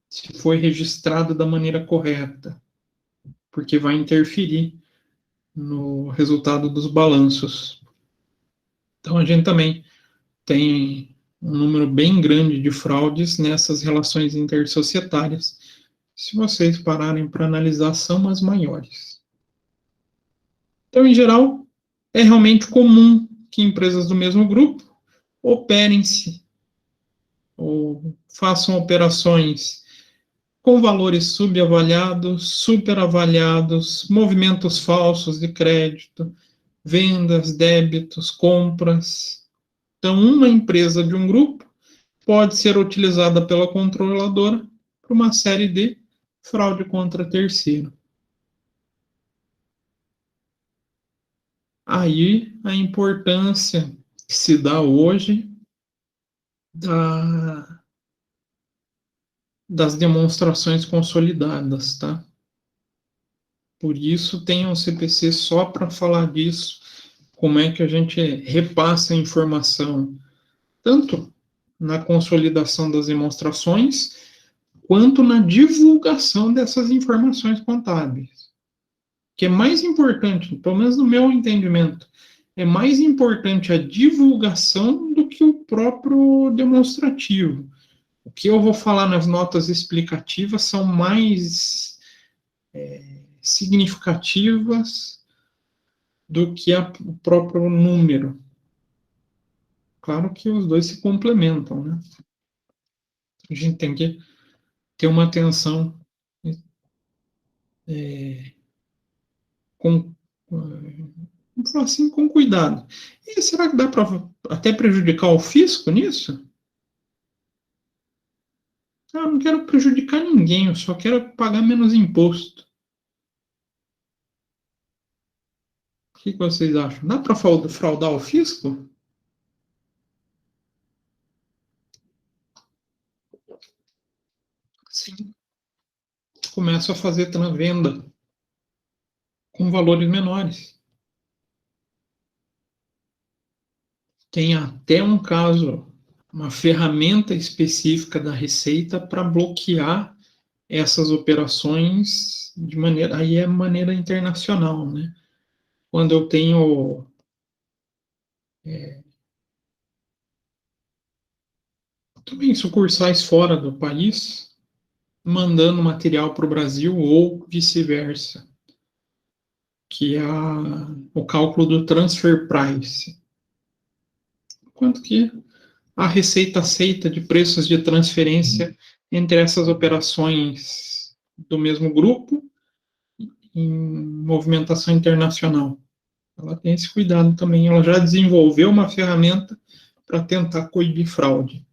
Se foi registrada da maneira correta. Porque vai interferir no resultado dos balanços. Então, a gente também tem um número bem grande de fraudes nessas relações intersocietárias. Se vocês pararem para analisar, são as maiores. Então, em geral, é realmente comum que empresas do mesmo grupo operem-se ou façam operações com valores subavaliados, superavaliados, movimentos falsos de crédito, vendas, débitos, compras. Então, uma empresa de um grupo pode ser utilizada pela controladora para uma série de fraude contra terceiro. Aí, a importância que se dá hoje das demonstrações consolidadas, tá? Por isso, tem um CPC só para falar disso, como é que a gente repassa a informação, tanto na consolidação das demonstrações, quanto na divulgação dessas informações contábeis. Que é mais importante, pelo menos no meu entendimento, é mais importante a divulgação do que o próprio demonstrativo. O que eu vou falar nas notas explicativas são mais significativas do que o próprio número. Claro que os dois se complementam, né? A gente tem que ter uma atenção com cuidado. E será que dá para até prejudicar o fisco nisso? Eu não quero prejudicar ninguém, eu só quero pagar menos imposto. O que vocês acham? Dá para fraudar o fisco? Sim. Começo a fazer venda com valores menores. Tem até um caso, uma ferramenta específica da Receita para bloquear essas operações de maneira, aí é maneira internacional, né? Quando eu tenho também sucursais fora do país, mandando material para o Brasil ou vice-versa, que é o cálculo do transfer price. Quanto que a Receita aceita de preços de transferência entre essas operações do mesmo grupo em movimentação internacional. Ela tem esse cuidado também. Ela já desenvolveu uma ferramenta para tentar coibir fraude.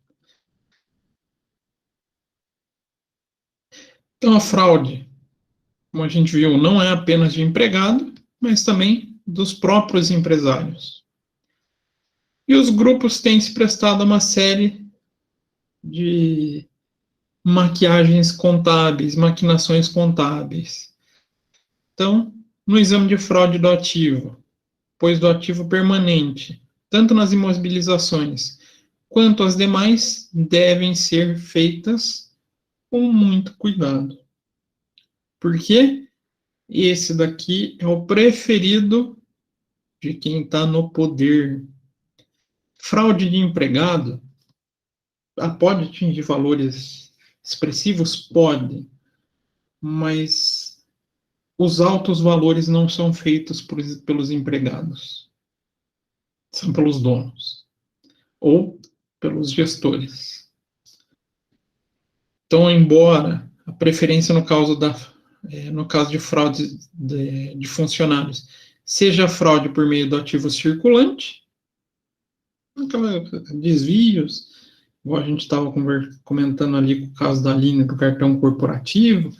Então, a fraude, como a gente viu, não é apenas de empregado, mas também dos próprios empresários. E os grupos têm se prestado a uma série de maquiagens contábeis, maquinações contábeis. Então, no exame de fraude do ativo, pois do ativo permanente, tanto nas imobilizações quanto as demais, devem ser feitas com muito cuidado. Porque esse daqui é o preferido de quem está no poder. Fraude de empregado pode atingir valores expressivos? Pode, mas os altos valores não são feitos pelos empregados, são pelos donos ou pelos gestores. Então, embora a preferência no caso de fraude de funcionários seja fraude por meio do ativo circulante, desvios, igual a gente estava comentando ali com o caso da linha do cartão corporativo,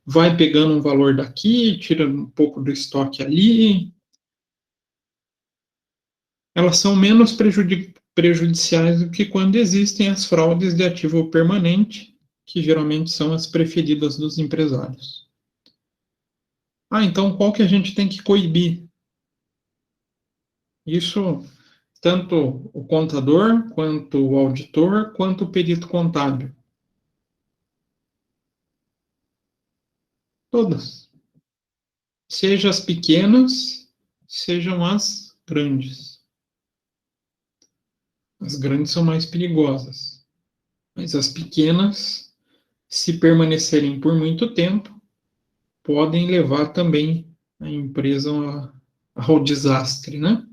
vai pegando um valor daqui, tira um pouco do estoque ali. Elas são menos prejudiciais do que quando existem as fraudes de ativo permanente, que geralmente são as preferidas dos empresários. Então qual que a gente tem que coibir? Isso, tanto o contador, quanto o auditor, quanto o perito contábil. Todas. Sejam as pequenas, sejam as grandes. As grandes são mais perigosas. Mas as pequenas, se permanecerem por muito tempo, podem levar também a empresa ao desastre, né?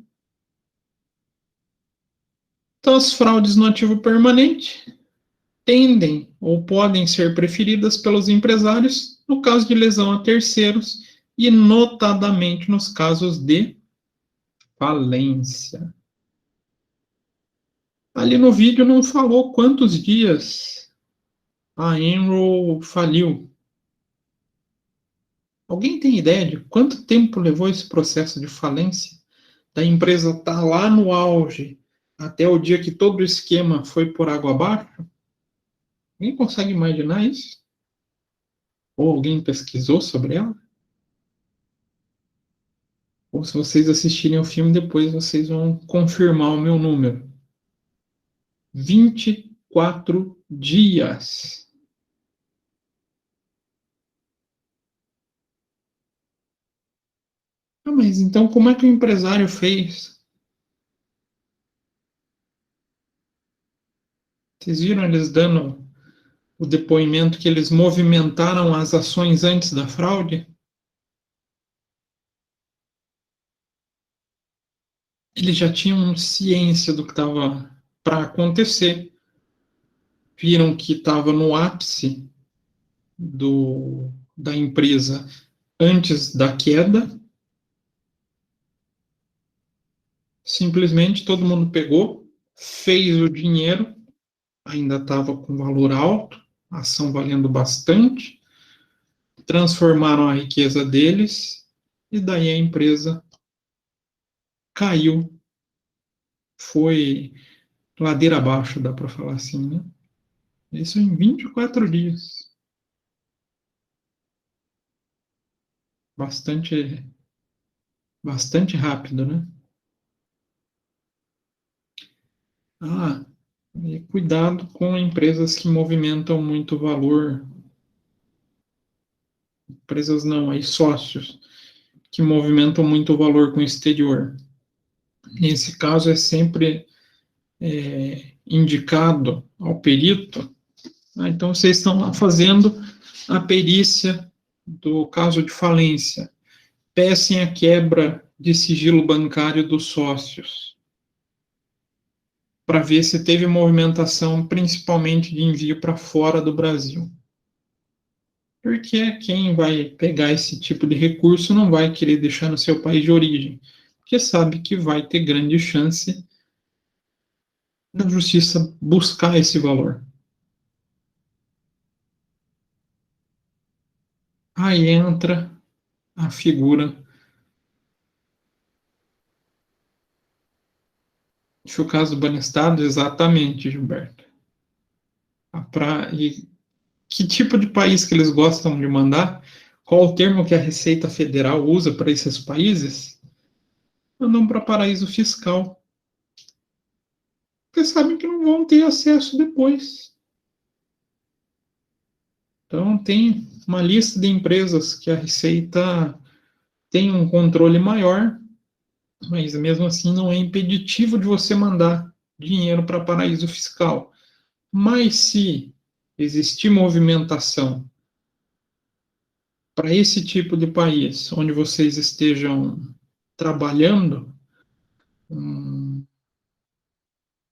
Então, as fraudes no ativo permanente tendem ou podem ser preferidas pelos empresários no caso de lesão a terceiros e, notadamente, nos casos de falência. Ali no vídeo não falou quantos dias a Enroll faliu. Alguém tem ideia de quanto tempo levou esse processo de falência? Da empresa estar lá no auge até o dia que todo o esquema foi por água abaixo? Alguém consegue imaginar isso? Ou alguém pesquisou sobre ela? Ou se vocês assistirem o filme, depois vocês vão confirmar o meu número. 24 dias. Mas então como é que o empresário fez? Vocês viram eles dando o depoimento que eles movimentaram as ações antes da fraude? Eles já tinham ciência do que estava para acontecer. Viram que estava no ápice da empresa antes da queda. Simplesmente todo mundo pegou, fez o dinheiro, ainda estava com valor alto, a ação valendo bastante, transformaram a riqueza deles, e daí a empresa caiu. Foi ladeira abaixo, dá para falar assim, né? Isso em 24 dias. Bastante rápido, né? E cuidado com empresas que movimentam muito valor. Empresas não, aí sócios que movimentam muito valor com o exterior. Nesse caso, é sempre indicado ao perito. Então, vocês estão lá fazendo a perícia do caso de falência. Peçam a quebra de sigilo bancário dos sócios, para ver se teve movimentação, principalmente de envio para fora do Brasil. Porque quem vai pegar esse tipo de recurso não vai querer deixar no seu país de origem, porque sabe que vai ter grande chance da justiça buscar esse valor. Aí entra a figura Se o caso do Banestado, exatamente, Gilberto. E que tipo de país que eles gostam de mandar? Qual o termo que a Receita Federal usa para esses países? Mandam para paraíso fiscal. Porque sabem que não vão ter acesso depois. Então, tem uma lista de empresas que a Receita tem um controle maior, mas mesmo assim não é impeditivo de você mandar dinheiro para paraíso fiscal. Mas se existir movimentação para esse tipo de país, onde vocês estejam trabalhando,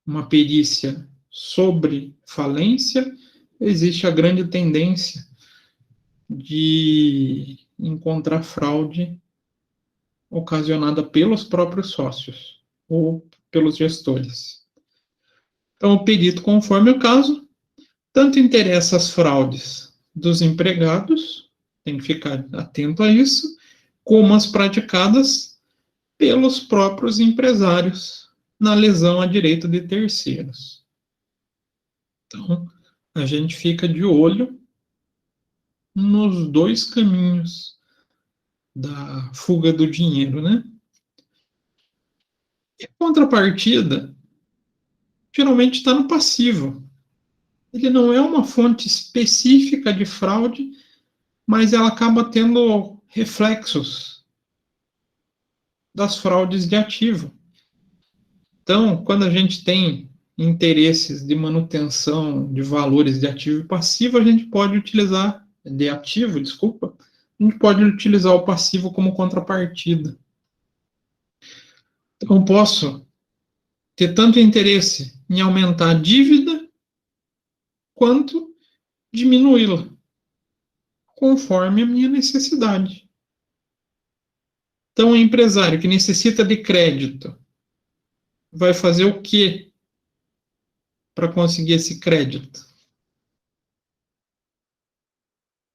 uma perícia sobre falência, existe a grande tendência de encontrar fraude ocasionada pelos próprios sócios ou pelos gestores. Então, o perito, conforme o caso, tanto interessa as fraudes dos empregados, tem que ficar atento a isso, como as praticadas pelos próprios empresários na lesão a direito de terceiros. Então, a gente fica de olho nos dois caminhos da fuga do dinheiro, né? E a contrapartida geralmente está no passivo. Ele não é uma fonte específica de fraude, mas ela acaba tendo reflexos das fraudes de ativo. Então, quando a gente tem interesses de manutenção de valores de ativo e passivo, a gente pode utilizar, de ativo, desculpa, a gente pode utilizar o passivo como contrapartida. Então, eu posso ter tanto interesse em aumentar a dívida, quanto diminuí-la, conforme a minha necessidade. Então, o empresário que necessita de crédito vai fazer o quê para conseguir esse crédito?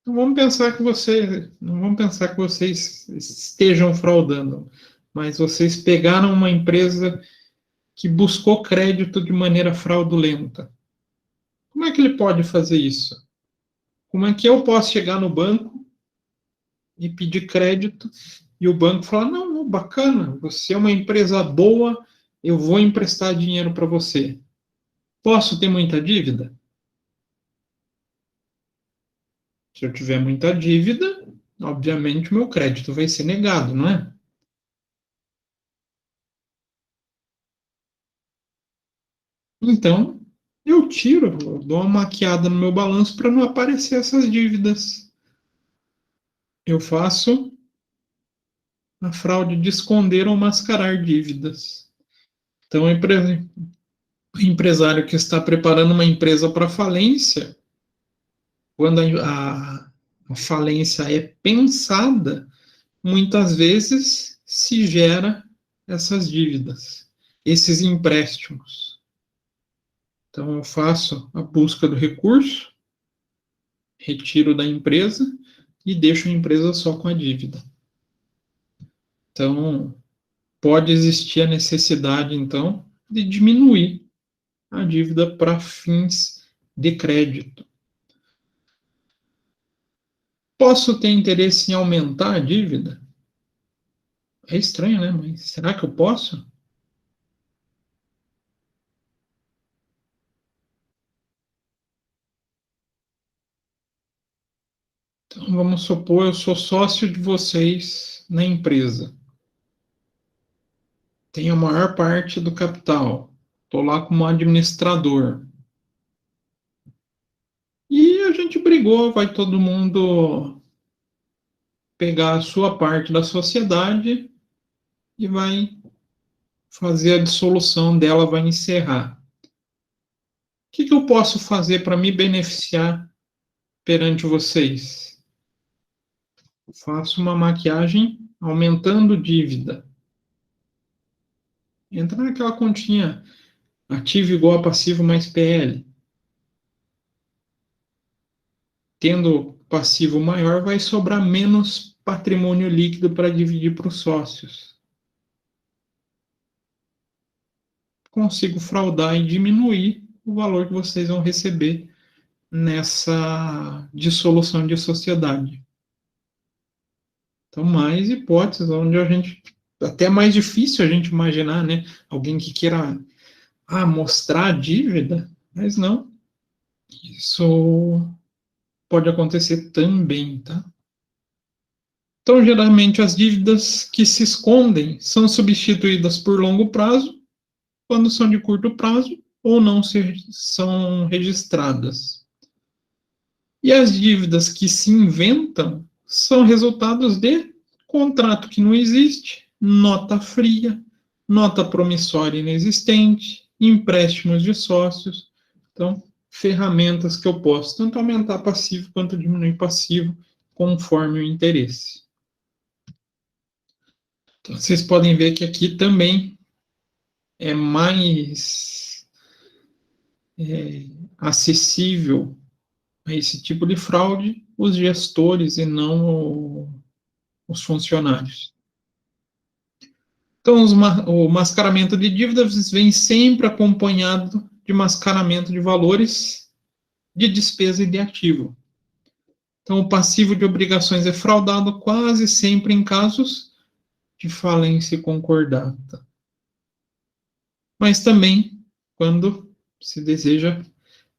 Não vamos pensar que vocês estejam fraudando, mas vocês pegaram uma empresa que buscou crédito de maneira fraudulenta. Como é que ele pode fazer isso? Como é que eu posso chegar no banco e pedir crédito e o banco falar, não, bacana, você é uma empresa boa, eu vou emprestar dinheiro para você. Posso ter muita dívida? Se eu tiver muita dívida, obviamente o meu crédito vai ser negado, não é? Então, eu dou uma maquiada no meu balanço para não aparecer essas dívidas. Eu faço a fraude de esconder ou mascarar dívidas. Então, o empresário que está preparando uma empresa para falência, quando a falência é pensada, muitas vezes se gera essas dívidas, esses empréstimos. Então, eu faço a busca do recurso, retiro da empresa e deixo a empresa só com a dívida. Então, pode existir a necessidade, então, de diminuir a dívida para fins de crédito. Posso ter interesse em aumentar a dívida? É estranho, né? Mas será que eu posso? Então, vamos supor, eu sou sócio de vocês na empresa. Tenho a maior parte do capital. Estou lá como administrador. E a gente brigou, vai todo mundo pegar a sua parte da sociedade e vai fazer a dissolução dela, vai encerrar. O que eu posso fazer para me beneficiar perante vocês? Faço uma maquiagem aumentando dívida. Entra naquela continha ativo igual a passivo mais PL. Tendo passivo maior, vai sobrar menos patrimônio líquido para dividir para os sócios. consigo fraudar e diminuir o valor que vocês vão receber nessa dissolução de sociedade. Então, mais hipóteses, onde a gente, até é mais difícil a gente imaginar, né, alguém que queira mostrar a dívida, mas não, isso pode acontecer também, tá? Então, geralmente, as dívidas que se escondem são substituídas por longo prazo, quando são de curto prazo, ou não são registradas. E as dívidas que se inventam são resultados de contrato que não existe, nota fria, nota promissória inexistente, empréstimos de sócios. Então, ferramentas que eu posso tanto aumentar passivo quanto diminuir passivo, conforme o interesse. Então, vocês podem ver que aqui também é mais acessível a esse tipo de fraude os gestores e não os funcionários. Então, o mascaramento de dívidas vem sempre acompanhado de mascaramento de valores de despesa e de ativo. Então, o passivo de obrigações é fraudado quase sempre em casos de falência concordata. Mas também quando se deseja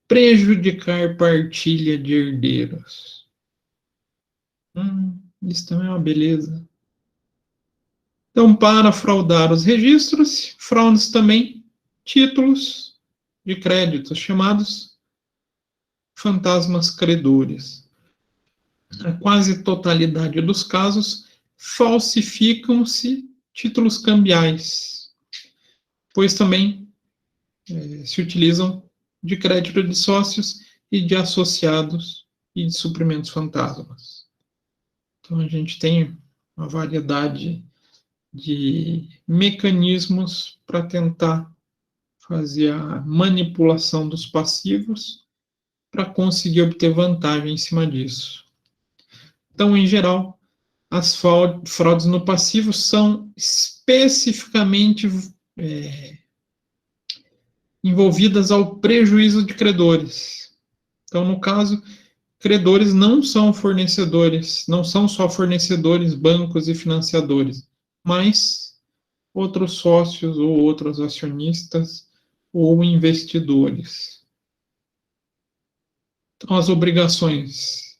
prejudicar partilha de herdeiros. Isso também é uma beleza. Então, para fraudar os registros, fraudes também títulos de crédito, chamados fantasmas credores. Na quase totalidade dos casos, falsificam-se títulos cambiais, pois também se utilizam de crédito de sócios e de associados e de suprimentos fantasmas. Então, a gente tem uma variedade de mecanismos para tentar fazer a manipulação dos passivos para conseguir obter vantagem em cima disso. Então, em geral, as fraudes no passivo são especificamente envolvidas ao prejuízo de credores. Então, no caso, credores não são fornecedores, não são só fornecedores, bancos e financiadores, mas outros sócios ou outros acionistas ou investidores. Então, as obrigações,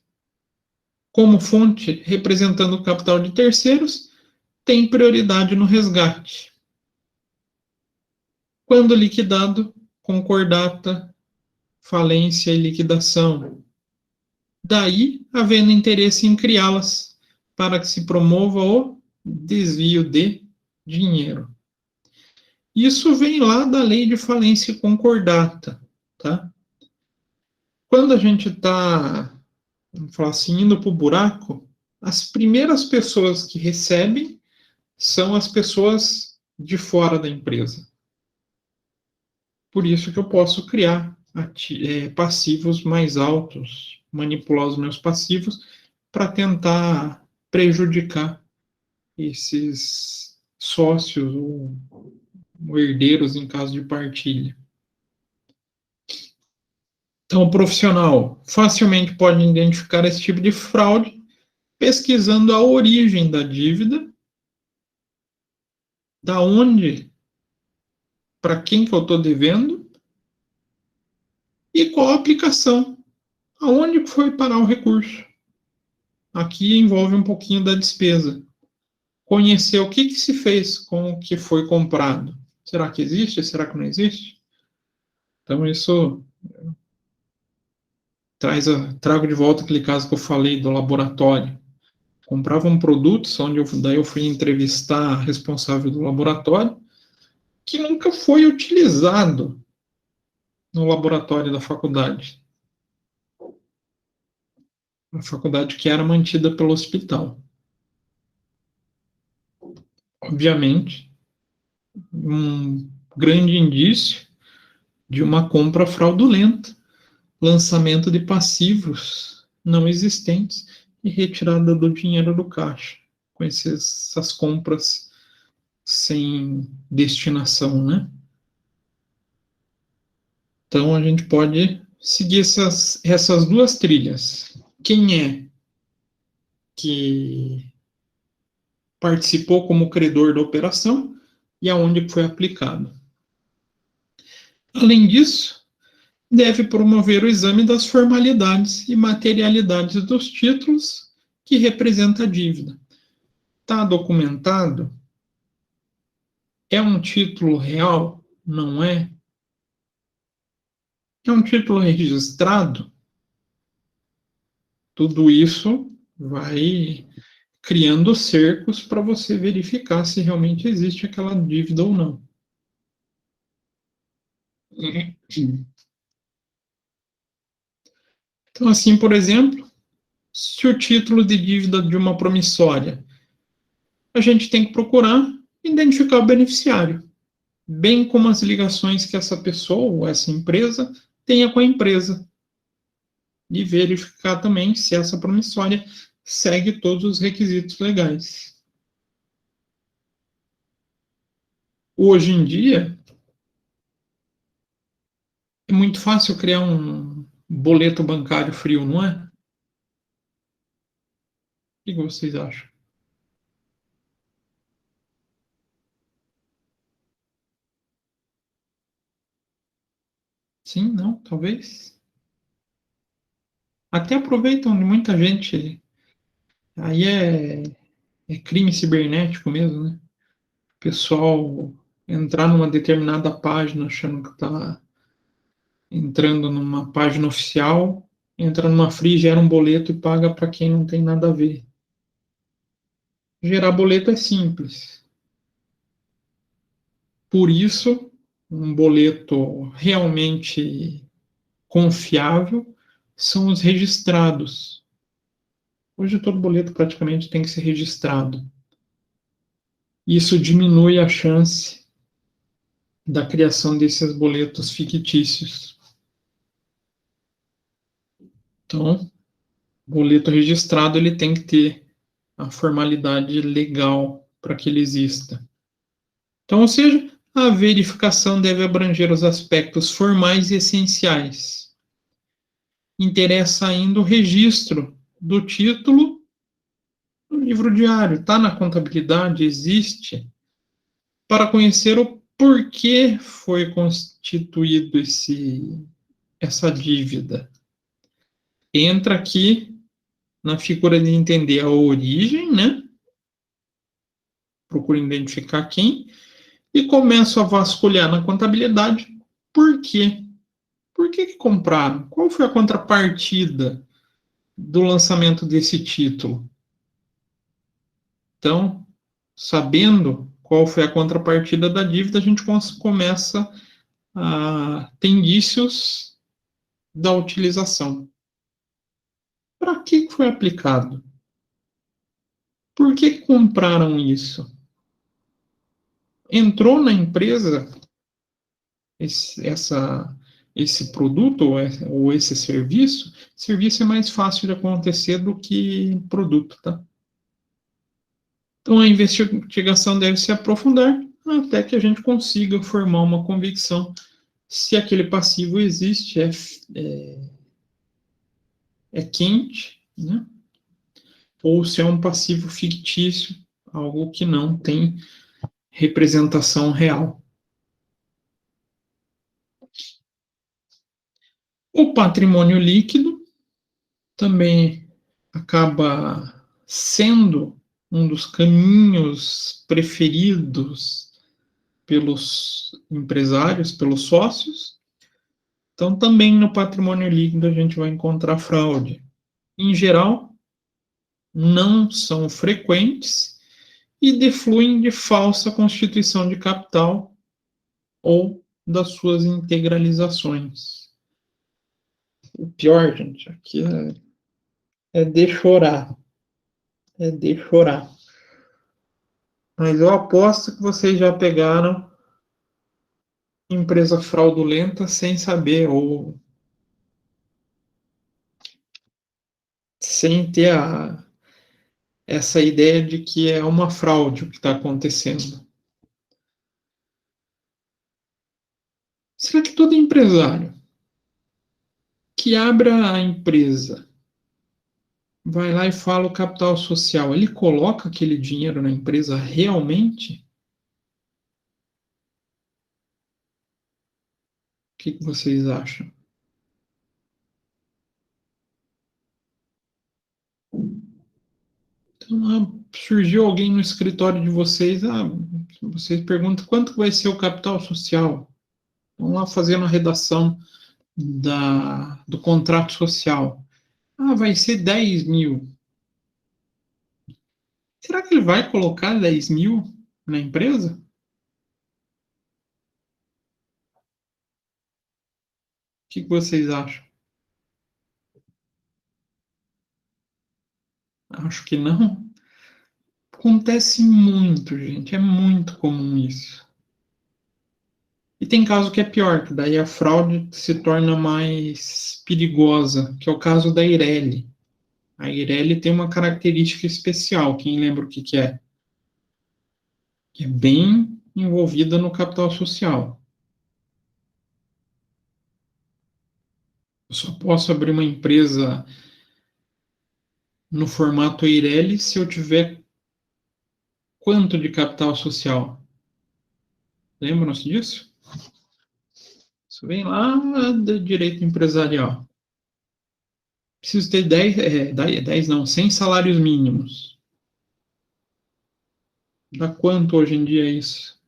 como fonte representando o capital de terceiros, têm prioridade no resgate. Quando liquidado, concordata, falência e liquidação. Daí, havendo interesse em criá-las, para que se promova o desvio de dinheiro. Isso vem lá da lei de falência concordata, tá? Quando a gente está, vamos falar assim, indo para o buraco, as primeiras pessoas que recebem são as pessoas de fora da empresa. Por isso que eu posso criar passivos mais altos, manipular os meus passivos para tentar prejudicar esses sócios ou herdeiros em caso de partilha. Então, o profissional facilmente pode identificar esse tipo de fraude pesquisando a origem da dívida, da onde, para quem que eu estou devendo, e qual a aplicação, aonde foi parar o recurso. Aqui envolve um pouquinho da despesa. Conhecer o que se fez com o que foi comprado. Será que existe? Será que não existe? Então, isso trago de volta aquele caso que eu falei do laboratório. Comprava um produto, daí eu fui entrevistar a responsável do laboratório, que nunca foi utilizado no laboratório da faculdade. A faculdade que era mantida pelo hospital. Obviamente, um grande indício de uma compra fraudulenta, lançamento de passivos não existentes e retirada do dinheiro do caixa, com essas compras sem destinação, né? Então, a gente pode seguir essas duas trilhas. Quem é que participou como credor da operação e aonde foi aplicado. Além disso, deve promover o exame das formalidades e materialidades dos títulos que representa a dívida. Está documentado? É um título real? Não é? É um título registrado? Tudo isso vai criando cercos para você verificar se realmente existe aquela dívida ou não. Então, assim, por exemplo, se o título de dívida de uma promissória, a gente tem que procurar identificar o beneficiário, bem como as ligações que essa pessoa ou essa empresa tenha com a empresa, e verificar também se essa promissória segue todos os requisitos legais. Hoje em dia, é muito fácil criar um boleto bancário frio, não é? O que vocês acham? Sim, não, talvez. Até aproveitam de muita gente. Aí é crime cibernético mesmo, né? O pessoal entrar numa determinada página achando que está entrando numa página oficial, entra numa free, gera um boleto e paga para quem não tem nada a ver. Gerar boleto é simples. Por isso, um boleto realmente confiável são os registrados. Hoje todo boleto praticamente tem que ser registrado. Isso diminui a chance da criação desses boletos fictícios. Então, boleto registrado ele tem que ter a formalidade legal para que ele exista. Então, ou seja, a verificação deve abranger os aspectos formais e essenciais. Interessa ainda o registro do título no livro diário. Está na contabilidade, existe, para conhecer o porquê foi constituído essa dívida. Entra aqui na figura de entender a origem, né? Procura identificar quem e começo a vasculhar na contabilidade por quê. Por que compraram? Qual foi a contrapartida do lançamento desse título? Então, sabendo qual foi a contrapartida da dívida, a gente começa a ter indícios da utilização. Para que foi aplicado? Por que compraram isso? Entrou na empresa esse produto ou esse serviço? Serviço é mais fácil de acontecer do que produto, tá? Então, a investigação deve se aprofundar até que a gente consiga formar uma convicção se aquele passivo existe, é quente, né? Ou se é um passivo fictício, algo que não tem representação real. O patrimônio líquido também acaba sendo um dos caminhos preferidos pelos empresários, pelos sócios. Então, também no patrimônio líquido a gente vai encontrar fraude. Em geral, não são frequentes e defluem de falsa constituição de capital ou das suas integralizações. O pior, gente, aqui é de chorar. É de chorar. Mas eu aposto que vocês já pegaram empresa fraudulenta sem saber ou sem ter essa ideia de que é uma fraude o que está acontecendo. Será que todo empresário que abre a empresa vai lá e fala o capital social, ele coloca aquele dinheiro na empresa realmente? O que vocês acham? Então, surgiu alguém no escritório de vocês, vocês perguntam quanto vai ser o capital social? Vamos lá fazendo a redação do contrato social. Vai ser 10 mil. Será que ele vai colocar 10 mil na empresa? O que vocês acham? Acho que não. Acontece muito, gente. É muito comum isso. E tem caso que é pior, que daí a fraude se torna mais perigosa, que é o caso da Eireli. A Eireli tem uma característica especial. Quem lembra o que é? Que é bem envolvida no capital social. Eu só posso abrir uma empresa no formato Eireli se eu tiver quanto de capital social? Lembram-se disso? Isso vem lá do direito empresarial. Preciso ter 10 não, 100 salários mínimos. Dá quanto hoje em dia isso?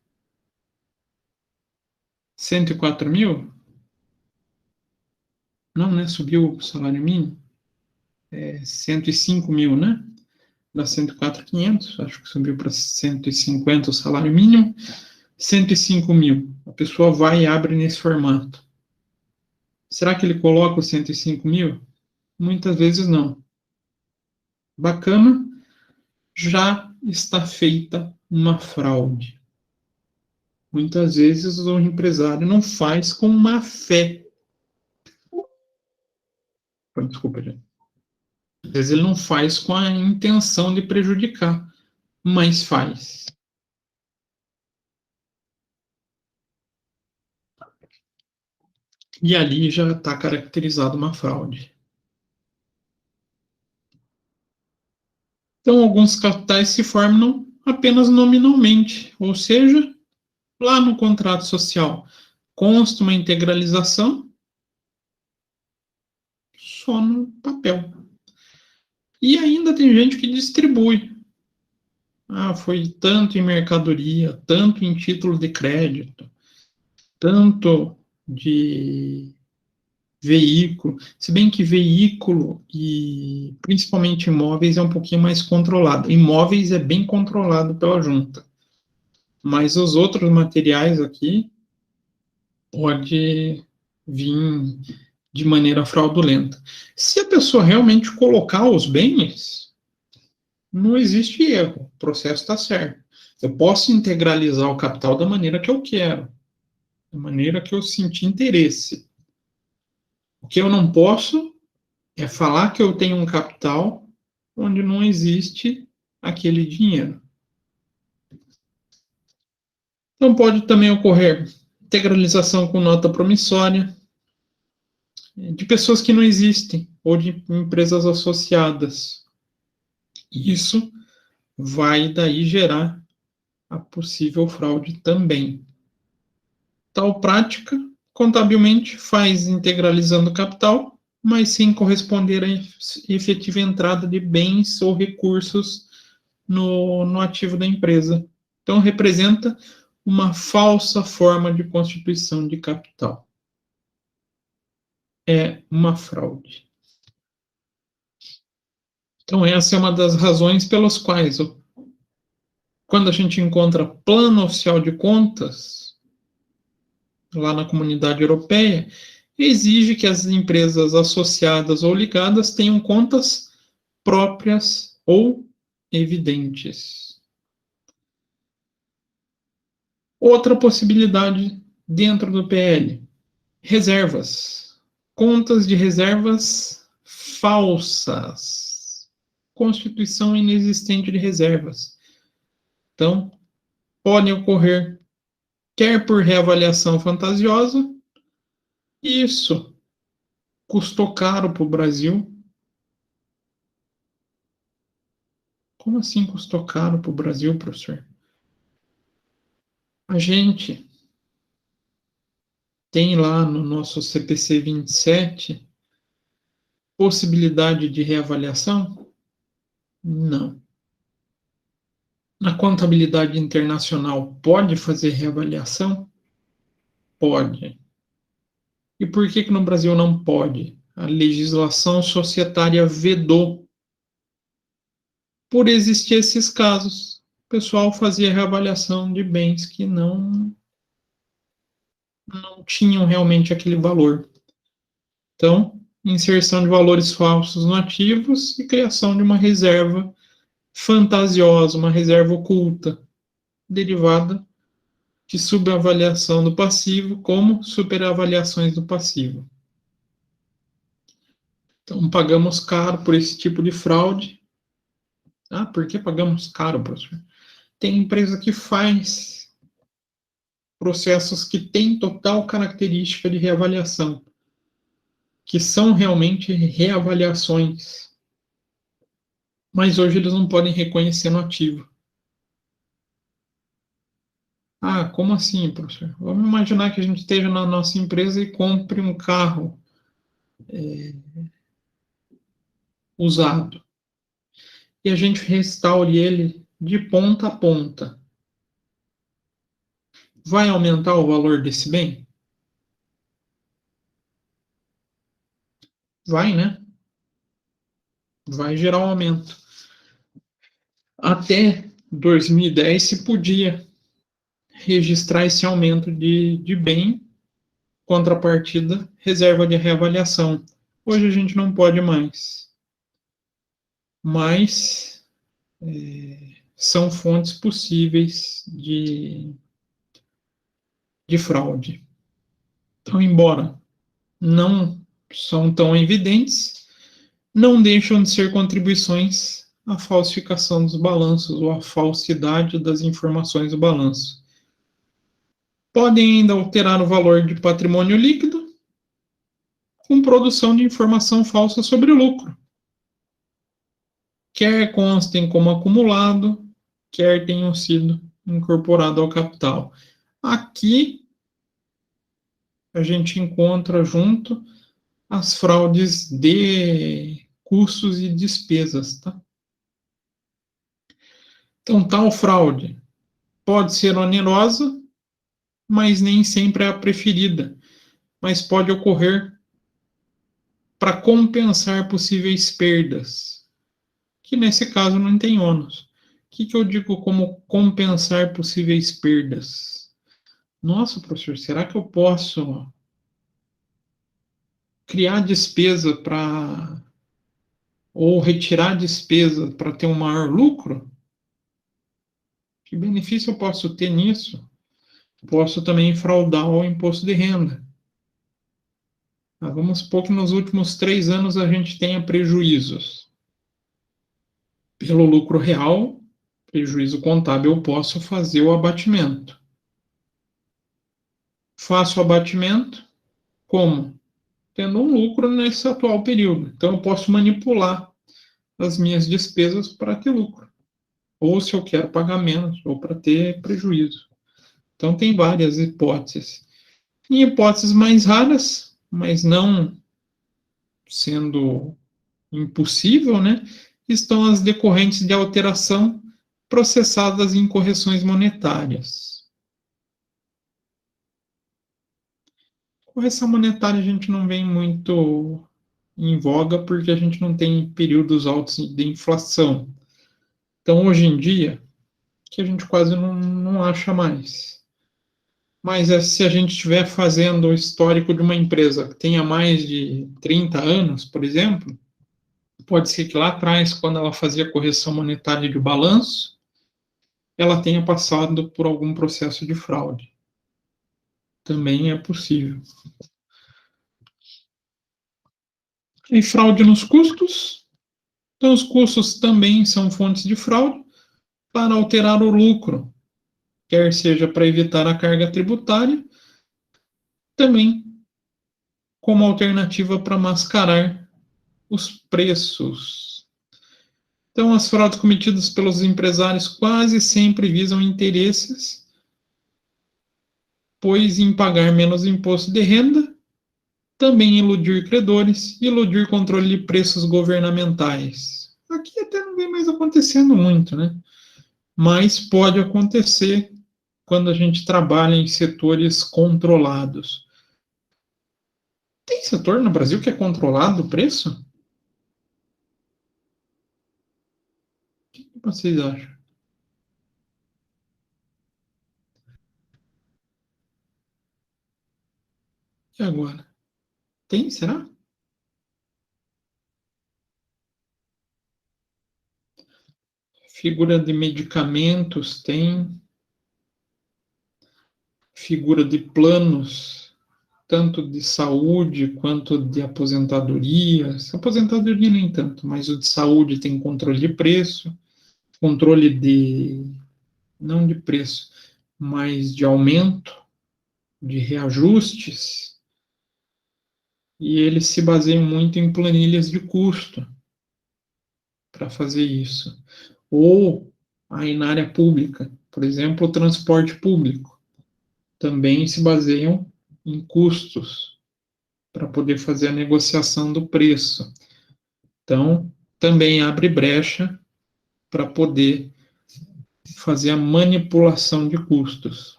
104 mil? Não, né? Subiu o salário mínimo. 105 mil, né? Dá 104.500, acho que subiu para 150 o salário mínimo. 105 mil. A pessoa vai e abre nesse formato. Será que ele coloca os 105 mil? Muitas vezes não. Bacana, já está feita uma fraude. Muitas vezes o empresário não faz com má fé. Desculpa, gente. Às vezes ele não faz com a intenção de prejudicar, mas faz. E ali já está caracterizada uma fraude. Então, alguns capitais se formam apenas nominalmente, ou seja, lá no contrato social consta uma integralização só no papel. E ainda tem gente que distribui. Foi tanto em mercadoria, tanto em título de crédito, tanto de veículo. Se bem que veículo e principalmente imóveis é um pouquinho mais controlado. Imóveis é bem controlado pela junta. Mas os outros materiais aqui pode vir de maneira fraudulenta. Se a pessoa realmente colocar os bens, não existe erro, o processo está certo. Eu posso integralizar o capital da maneira que eu quero, da maneira que eu sentir interesse. O que eu não posso é falar que eu tenho um capital onde não existe aquele dinheiro. Então pode também ocorrer integralização com nota promissória, de pessoas que não existem, ou de empresas associadas. Isso vai daí gerar a possível fraude também. Tal prática, contabilmente, faz integralizando o capital, mas sem corresponder à efetiva entrada de bens ou recursos no ativo da empresa. Então, representa uma falsa forma de constituição de capital. É uma fraude. Então, essa é uma das razões pelas quais, quando a gente encontra plano oficial de contas, lá na Comunidade Europeia, exige que as empresas associadas ou ligadas tenham contas próprias ou evidentes. Outra possibilidade dentro do PL, reservas. Contas de reservas falsas. Constituição inexistente de reservas. Então, podem ocorrer, quer por reavaliação fantasiosa, isso custou caro para o Brasil. Como assim custou caro para o Brasil, professor? A gente tem lá no nosso CPC 27 possibilidade de reavaliação? Não. Na contabilidade internacional, pode fazer reavaliação? Pode. E por que no Brasil não pode? A legislação societária vedou. Por existir esses casos, o pessoal fazia reavaliação de bens que não tinham realmente aquele valor. Então, inserção de valores falsos no ativos e criação de uma reserva fantasiosa, uma reserva oculta, derivada de subavaliação do passivo, como superavaliações do passivo. Então, pagamos caro por esse tipo de fraude. Ah, por que pagamos caro, professor? Tem empresa que faz processos que têm total característica de reavaliação, que são realmente reavaliações. Mas hoje eles não podem reconhecer no ativo. Ah, como assim, professor? Vamos imaginar que a gente esteja na nossa empresa e compre um carro usado. E a gente restaure ele de ponta a ponta. Vai aumentar o valor desse bem? Vai, né? Vai gerar um aumento. Até 2010 se podia registrar esse aumento de bem, contrapartida, reserva de reavaliação. Hoje a gente não pode mais. Mas são fontes possíveis de fraude. Então, embora não são tão evidentes, não deixam de ser contribuições à falsificação dos balanços ou à falsidade das informações do balanço. Podem ainda alterar o valor de patrimônio líquido com produção de informação falsa sobre o lucro. Quer constem como acumulado, quer tenham sido incorporado ao capital. Aqui a gente encontra junto as fraudes de custos e despesas, tá? Então, tal fraude pode ser onerosa, mas nem sempre é a preferida, mas pode ocorrer para compensar possíveis perdas, que nesse caso não tem ônus. O que eu digo como compensar possíveis perdas? Nossa, professor, será que eu posso criar despesa para ou retirar despesa para ter um maior lucro? Que benefício eu posso ter nisso? Posso também fraudar o imposto de renda. Vamos supor que nos últimos 3 anos a gente tenha prejuízos. Pelo lucro real, prejuízo contábil, eu posso fazer o abatimento. Faço o abatimento como? Tendo um lucro nesse atual período. Então, eu posso manipular as minhas despesas para ter lucro. Ou se eu quero pagar menos, ou para ter prejuízo. Então, tem várias hipóteses. Em hipóteses mais raras, mas não sendo impossível, né, estão as decorrentes de alteração processadas em correções monetárias. Correção monetária a gente não vem muito em voga porque a gente não tem períodos altos de inflação. Então, hoje em dia, que a gente quase não acha mais. Mas se a gente estiver fazendo o histórico de uma empresa que tenha mais de 30 anos, por exemplo, pode ser que lá atrás, quando ela fazia correção monetária de balanço, ela tenha passado por algum processo de fraude. Também é possível. E fraude nos custos. Então, os custos também são fontes de fraude para alterar o lucro, quer seja para evitar a carga tributária, também como alternativa para mascarar os preços. Então, as fraudes cometidas pelos empresários quase sempre visam interesses, pois em pagar menos imposto de renda, também iludir credores e iludir controle de preços governamentais. Aqui até não vem mais acontecendo muito, né? Mas pode acontecer quando a gente trabalha em setores controlados. Tem setor no Brasil que é controlado o preço? O que vocês acham? E agora? Tem, será? Figura de medicamentos tem. Figura de planos, tanto de saúde quanto de aposentadorias. Aposentadoria nem tanto, mas o de saúde tem controle de preço, controle de, não de preço, mas de aumento, de reajustes, e eles se baseiam muito em planilhas de custo para fazer isso. Ou aí na área pública, por exemplo, o transporte público, também se baseiam em custos para poder fazer a negociação do preço. Então, também abre brecha para poder fazer a manipulação de custos.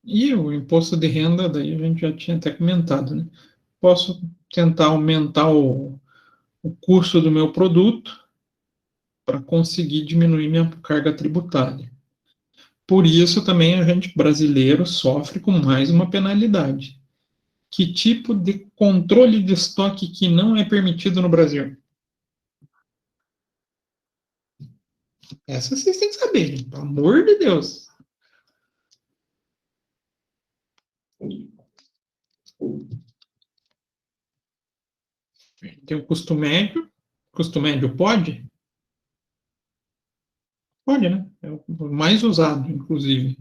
E o imposto de renda, daí a gente já tinha até comentado, né? Posso tentar aumentar o custo do meu produto para conseguir diminuir minha carga tributária. Por isso também a gente brasileiro sofre com mais uma penalidade. Que tipo de controle de estoque que não é permitido no Brasil? Essa vocês têm que saber, pelo amor de Deus. Tem o custo médio. Custo médio pode? Pode, né? É o mais usado, inclusive.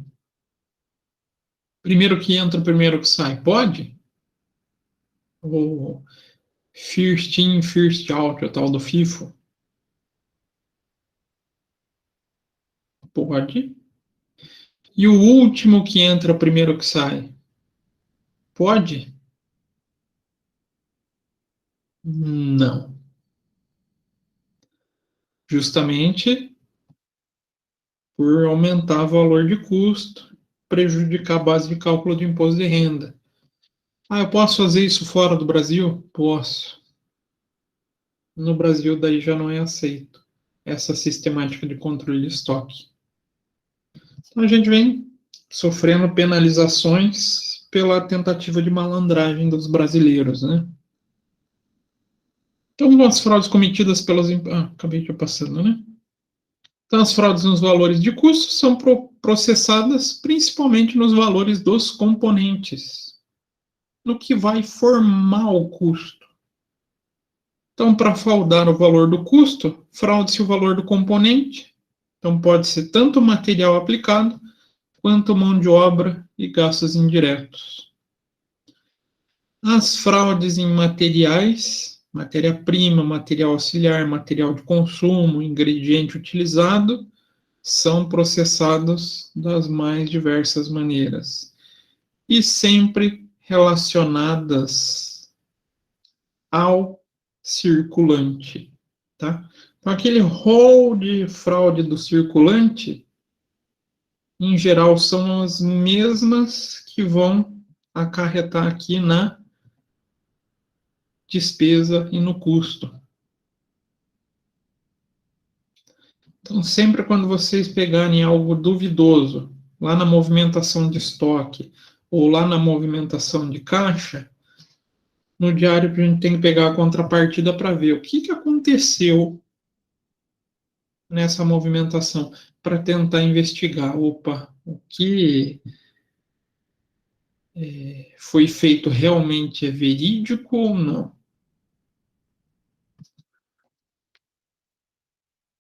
Primeiro que entra, primeiro que sai, pode? Ou first in, first out, é o tal do FIFO? Pode. E o último que entra, primeiro que sai, pode? Não. Justamente por aumentar o valor de custo, prejudicar a base de cálculo do imposto de renda. Ah, eu posso fazer isso fora do Brasil? Posso. No Brasil, daí já não é aceito essa sistemática de controle de estoque. Então, a gente vem sofrendo penalizações pela tentativa de malandragem dos brasileiros, né? Então, as fraudes cometidas pelas... acabei de passando, né? Então, as fraudes nos valores de custo são processadas principalmente nos valores dos componentes, no que vai formar o custo. Então, para fraudar o valor do custo, fraude-se o valor do componente. Então, pode ser tanto o material aplicado, quanto mão de obra e gastos indiretos. As fraudes em materiais, matéria-prima, material auxiliar, material de consumo, ingrediente utilizado, são processados das mais diversas maneiras. E sempre relacionadas ao circulante, tá? Então, aquele rol de fraude do circulante, em geral, são as mesmas que vão acarretar aqui na despesa e no custo. Então, sempre quando vocês pegarem algo duvidoso, lá na movimentação de estoque, ou lá na movimentação de caixa, no diário a gente tem que pegar a contrapartida para ver o que aconteceu nessa movimentação, para tentar investigar, opa, o que foi feito realmente é verídico ou não.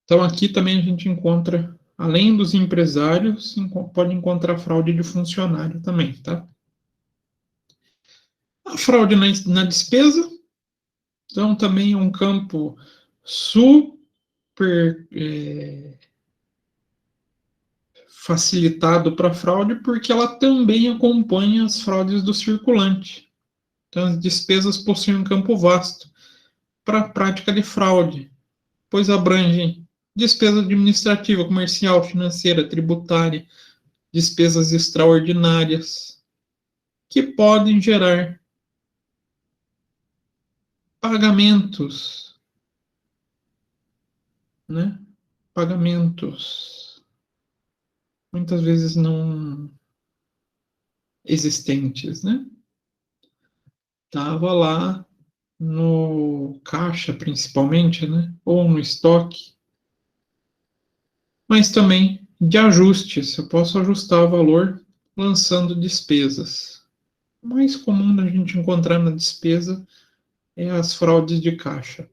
Então aqui também a gente encontra, além dos empresários, pode encontrar fraude de funcionário também, tá? A fraude na despesa, então também é um campo super facilitado para fraude, porque ela também acompanha as fraudes do circulante. Então, as despesas possuem um campo vasto para a prática de fraude, pois abrangem despesa administrativa, comercial, financeira, tributária, despesas extraordinárias, que podem gerar pagamentos, né? Pagamentos muitas vezes não existentes, né? Tava lá no caixa, principalmente, né? Ou no estoque, mas também de ajustes. Eu posso ajustar o valor lançando despesas. O mais comum da gente encontrar na despesa é as fraudes de caixa.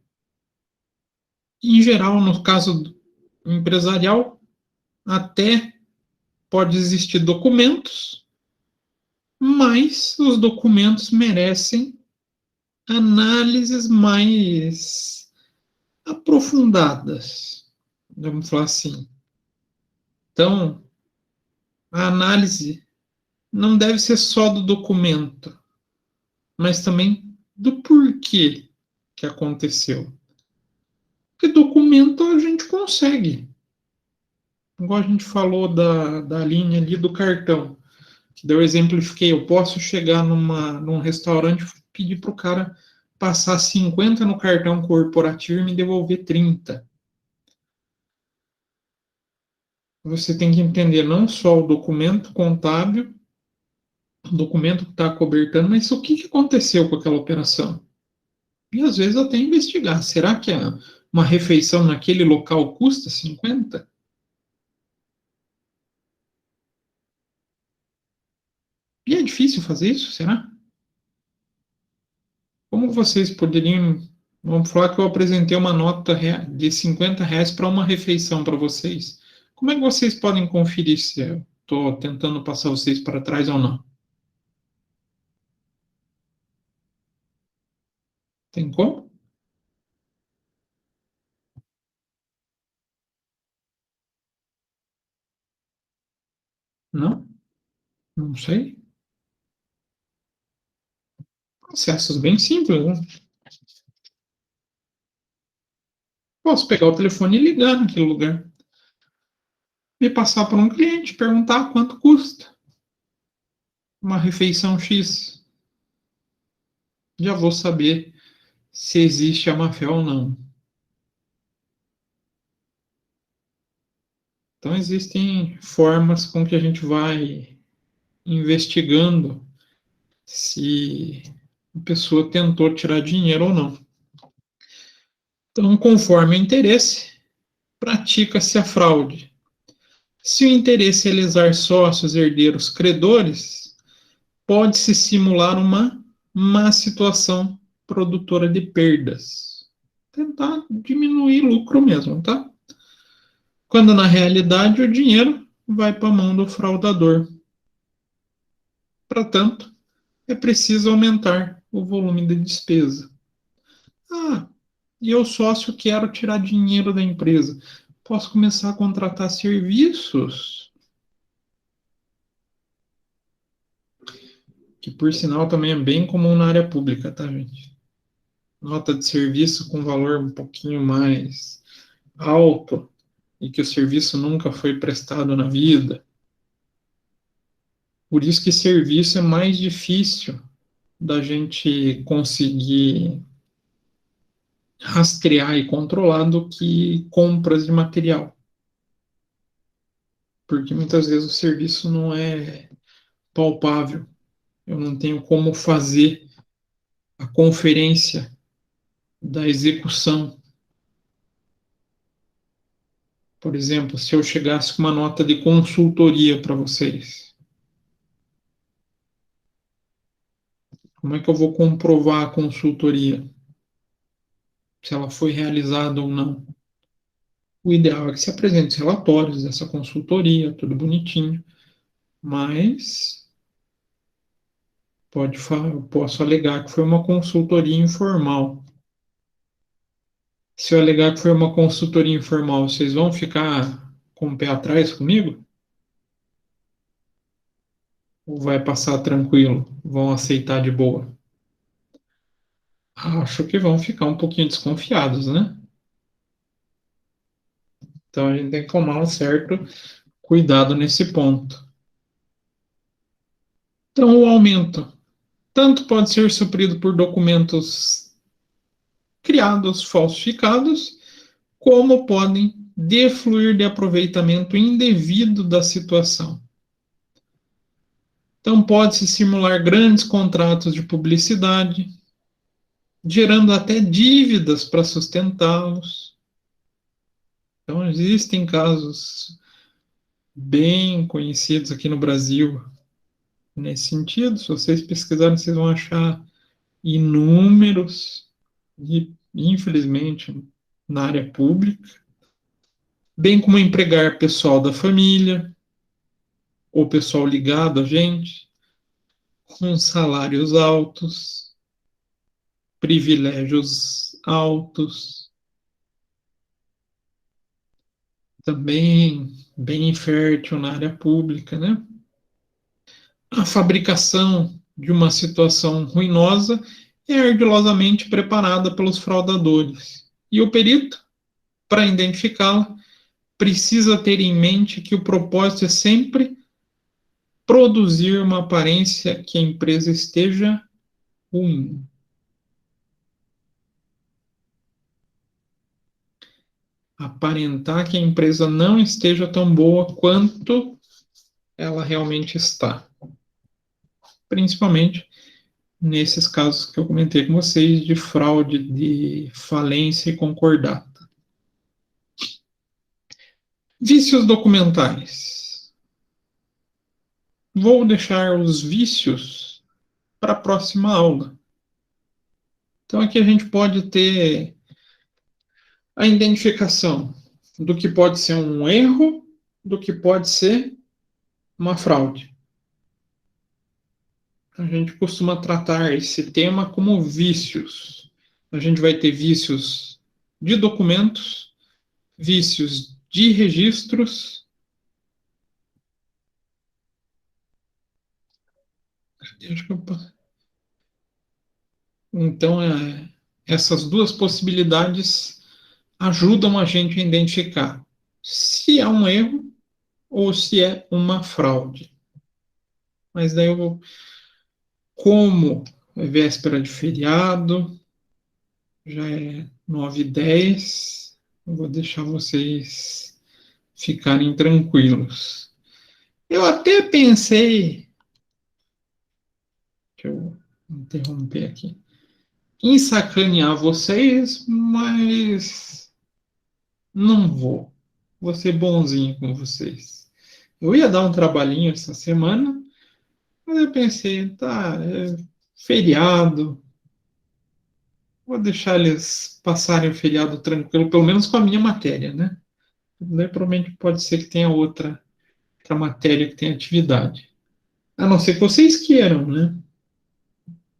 Em geral, no caso empresarial, até pode existir documentos, mas os documentos merecem análises mais aprofundadas, vamos falar assim. Então, a análise não deve ser só do documento, mas também do porquê que aconteceu. Porque documento a gente consegue. Igual a gente falou da linha ali do cartão, que eu exemplifiquei. Eu posso chegar num restaurante e pedir para o cara passar 50 no cartão corporativo e me devolver 30. Você tem que entender não só o documento contábil, o documento que está cobertando, mas o que aconteceu com aquela operação. E às vezes até investigar. Será que uma refeição naquele local custa 50? E é difícil fazer isso, será? Como vocês poderiam... Vamos falar que eu apresentei uma nota de 50 reais para uma refeição para vocês. Como é que vocês podem conferir se eu estou tentando passar vocês para trás ou não? Tem como? Não? Não sei. Processos bem simples, né? Posso pegar o telefone e ligar naquele lugar. E passar para um cliente, perguntar quanto custa uma refeição X. Já vou saber se existe a má-fé ou não. Então, existem formas com que a gente vai investigando se a pessoa tentou tirar dinheiro ou não. Então, conforme o interesse, pratica-se a fraude. Se o interesse é lesar sócios, herdeiros, credores, pode-se simular uma má situação produtora de perdas. Tentar diminuir lucro mesmo, tá? Quando na realidade o dinheiro vai para a mão do fraudador. Portanto, é preciso aumentar o volume de despesa. Ah, e eu sócio quero tirar dinheiro da empresa. Posso começar a contratar serviços, que por sinal também é bem comum na área pública, tá, gente? Nota de serviço com valor um pouquinho mais alto e que o serviço nunca foi prestado na vida. Por isso que serviço é mais difícil da gente conseguir rastrear e controlar do que compras de material. Porque muitas vezes o serviço não é palpável. Eu não tenho como fazer a conferência da execução. Por exemplo, se eu chegasse com uma nota de consultoria para vocês, como é que eu vou comprovar a consultoria? Se ela foi realizada ou não? O ideal é que se apresente os relatórios dessa consultoria, tudo bonitinho, mas eu posso alegar que foi uma consultoria informal. Se eu alegar que foi uma consultoria informal, vocês vão ficar com o pé atrás comigo? Ou vai passar tranquilo? Vão aceitar de boa? Acho que vão ficar um pouquinho desconfiados, né? Então a gente tem que tomar um certo cuidado nesse ponto. Então o aumento tanto pode ser suprido por documentos criados, falsificados, como podem defluir de aproveitamento indevido da situação. Então pode-se simular grandes contratos de publicidade, gerando até dívidas para sustentá-los. Então, existem casos bem conhecidos aqui no Brasil nesse sentido. Se vocês pesquisarem, vocês vão achar inúmeros, e infelizmente, na área pública, bem como empregar pessoal da família, ou pessoal ligado a gente, com salários altos, privilégios altos, também bem infértil na área pública, né? A fabricação de uma situação ruinosa é ardilosamente preparada pelos fraudadores. E o perito, para identificá-la, precisa ter em mente que o propósito é sempre produzir uma aparência que a empresa esteja ruim. Aparentar que a empresa não esteja tão boa quanto ela realmente está. Principalmente nesses casos que eu comentei com vocês de fraude, de falência e concordata. Vícios documentais. Vou deixar os vícios para a próxima aula. Então aqui a gente pode ter a identificação do que pode ser um erro, do que pode ser uma fraude. A gente costuma tratar esse tema como vícios. A gente vai ter vícios de documentos, vícios de registros. Então, essas duas possibilidades ajudam a gente a identificar se é um erro ou se é uma fraude. Mas daí eu vou, como é véspera de feriado, já é 9h10, eu vou deixar vocês ficarem tranquilos. Eu até pensei, deixa eu interromper aqui, em sacanear vocês, mas não vou. Vou ser bonzinho com vocês. Eu ia dar um trabalhinho essa semana, mas eu pensei, tá, é feriado, vou deixar eles passarem o feriado tranquilo, pelo menos com a minha matéria, né? Daí provavelmente pode ser que tenha outra matéria que tenha atividade. A não ser que vocês queiram, né?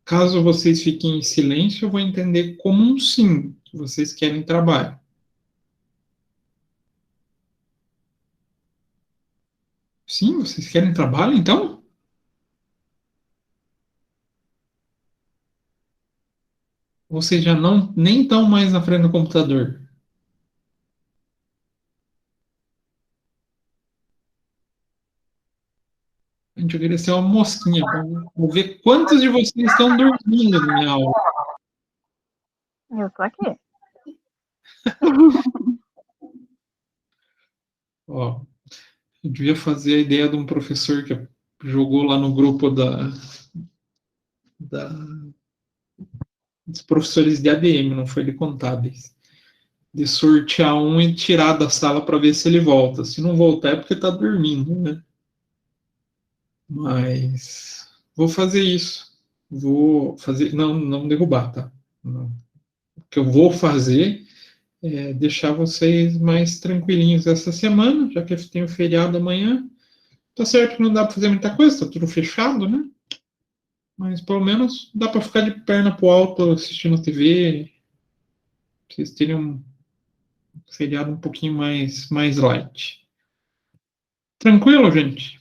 Caso vocês fiquem em silêncio, eu vou entender como um sim, que vocês querem trabalho. Sim, vocês querem trabalho, então? Vocês já nem estão mais na frente do computador. A gente queria ser uma mosquinha, para ver quantos de vocês estão dormindo na minha aula. Eu tô aqui. Ó, eu devia fazer a ideia de um professor que jogou lá no grupo dos professores de ADM, não foi de contábeis. De sortear um e tirar da sala para ver se ele volta. Se não voltar é porque está dormindo, né? Mas vou fazer isso. Vou fazer, não derrubar, tá? Não. O que eu vou fazer é deixar vocês mais tranquilinhos essa semana, já que tem o feriado amanhã. Tá certo que não dá para fazer muita coisa, tá tudo fechado, né? Mas pelo menos dá para ficar de perna pro alto assistindo TV. Vocês terem um feriado um pouquinho mais light. Tranquilo, gente?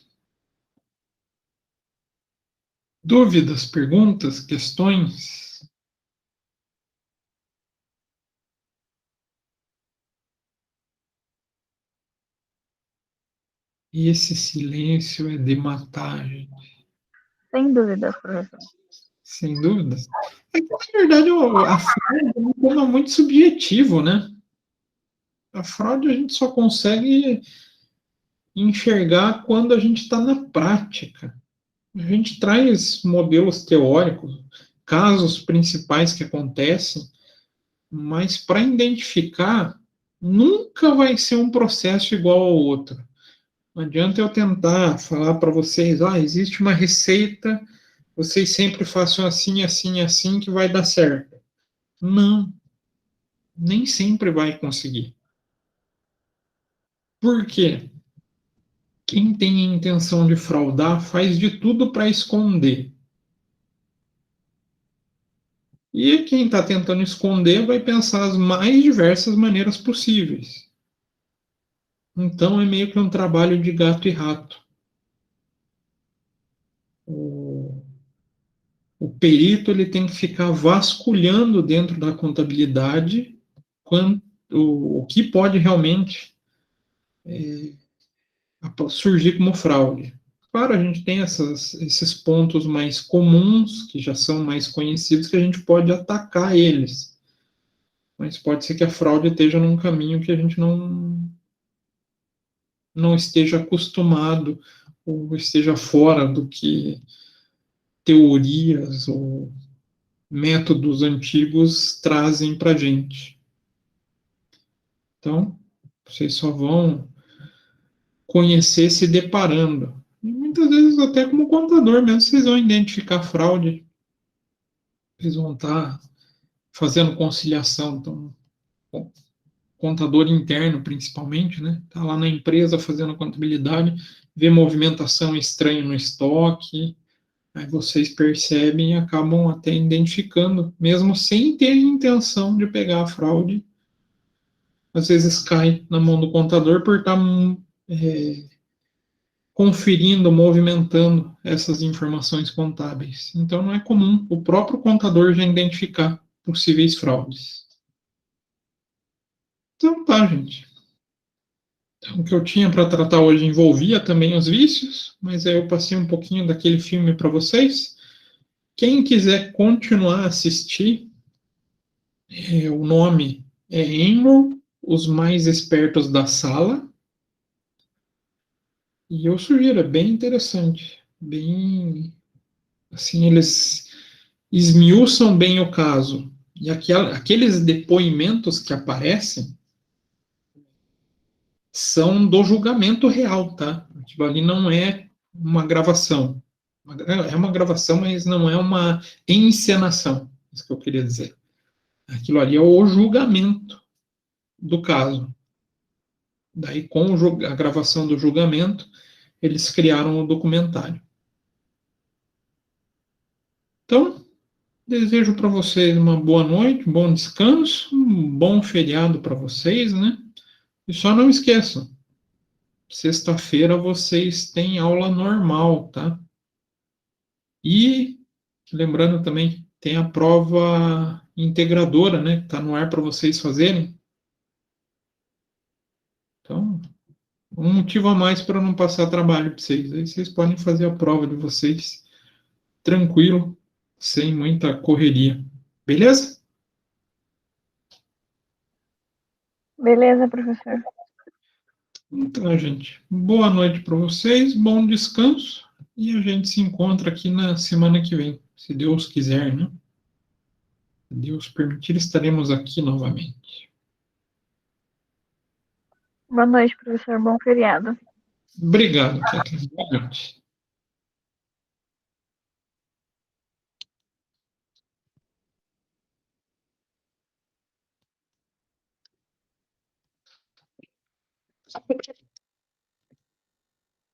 Dúvidas, perguntas, questões? E esse silêncio é de matar, gente. Sem dúvidas, professor. Sem dúvidas. É que, na verdade, a fraude é um tema muito subjetivo, né? A fraude a gente só consegue enxergar quando a gente está na prática. A gente traz modelos teóricos, casos principais que acontecem, mas para identificar, nunca vai ser um processo igual ao outro. Não adianta eu tentar falar para vocês, existe uma receita, vocês sempre façam assim, assim, assim, que vai dar certo. Não, nem sempre vai conseguir. Por quê? Quem tem a intenção de fraudar faz de tudo para esconder. E quem está tentando esconder vai pensar as mais diversas maneiras possíveis. Então é meio que um trabalho de gato e rato. O perito ele tem que ficar vasculhando dentro da contabilidade o que pode realmente surgir como fraude. Claro, a gente tem esses pontos mais comuns, que já são mais conhecidos, que a gente pode atacar eles. Mas pode ser que a fraude esteja num caminho que a gente não esteja acostumado ou esteja fora do que teorias ou métodos antigos trazem para a gente. Então, vocês só vão conhecer se deparando. E muitas vezes, até como contador mesmo, vocês vão identificar fraude. Vocês vão estar fazendo conciliação. Então, contador interno, principalmente, né? Está lá na empresa fazendo contabilidade, vê movimentação estranha no estoque, aí vocês percebem e acabam até identificando, mesmo sem ter intenção de pegar a fraude. Às vezes cai na mão do contador por estar conferindo, movimentando essas informações contábeis. Então não é comum o próprio contador já identificar possíveis fraudes. Então tá, gente. Então, o que eu tinha para tratar hoje envolvia também os vícios, mas aí eu passei um pouquinho daquele filme para vocês. Quem quiser continuar a assistir, o nome é Enron, Os Mais Espertos da Sala. E eu sugiro, é bem interessante. Bem, assim, eles esmiuçam bem o caso. E aqueles depoimentos que aparecem são do julgamento real, tá? Aquilo ali não é uma gravação. É uma gravação, mas não é uma encenação. Isso que eu queria dizer. Aquilo ali é o julgamento do caso. Daí, com a gravação do julgamento, eles criaram o documentário. Então, desejo para vocês uma boa noite, um bom descanso, um bom feriado para vocês, né? E só não esqueçam, sexta-feira vocês têm aula normal, tá? E, lembrando também, tem a prova integradora, né? Que está no ar para vocês fazerem. Então, um motivo a mais para não passar trabalho para vocês. Aí vocês podem fazer a prova de vocês tranquilo, sem muita correria. Beleza? Beleza, professor. Então, gente, boa noite para vocês, bom descanso e a gente se encontra aqui na semana que vem, se Deus quiser, né? Se Deus permitir, estaremos aqui novamente. Boa noite, professor. Bom feriado. Obrigado, Kathleen. Boa noite.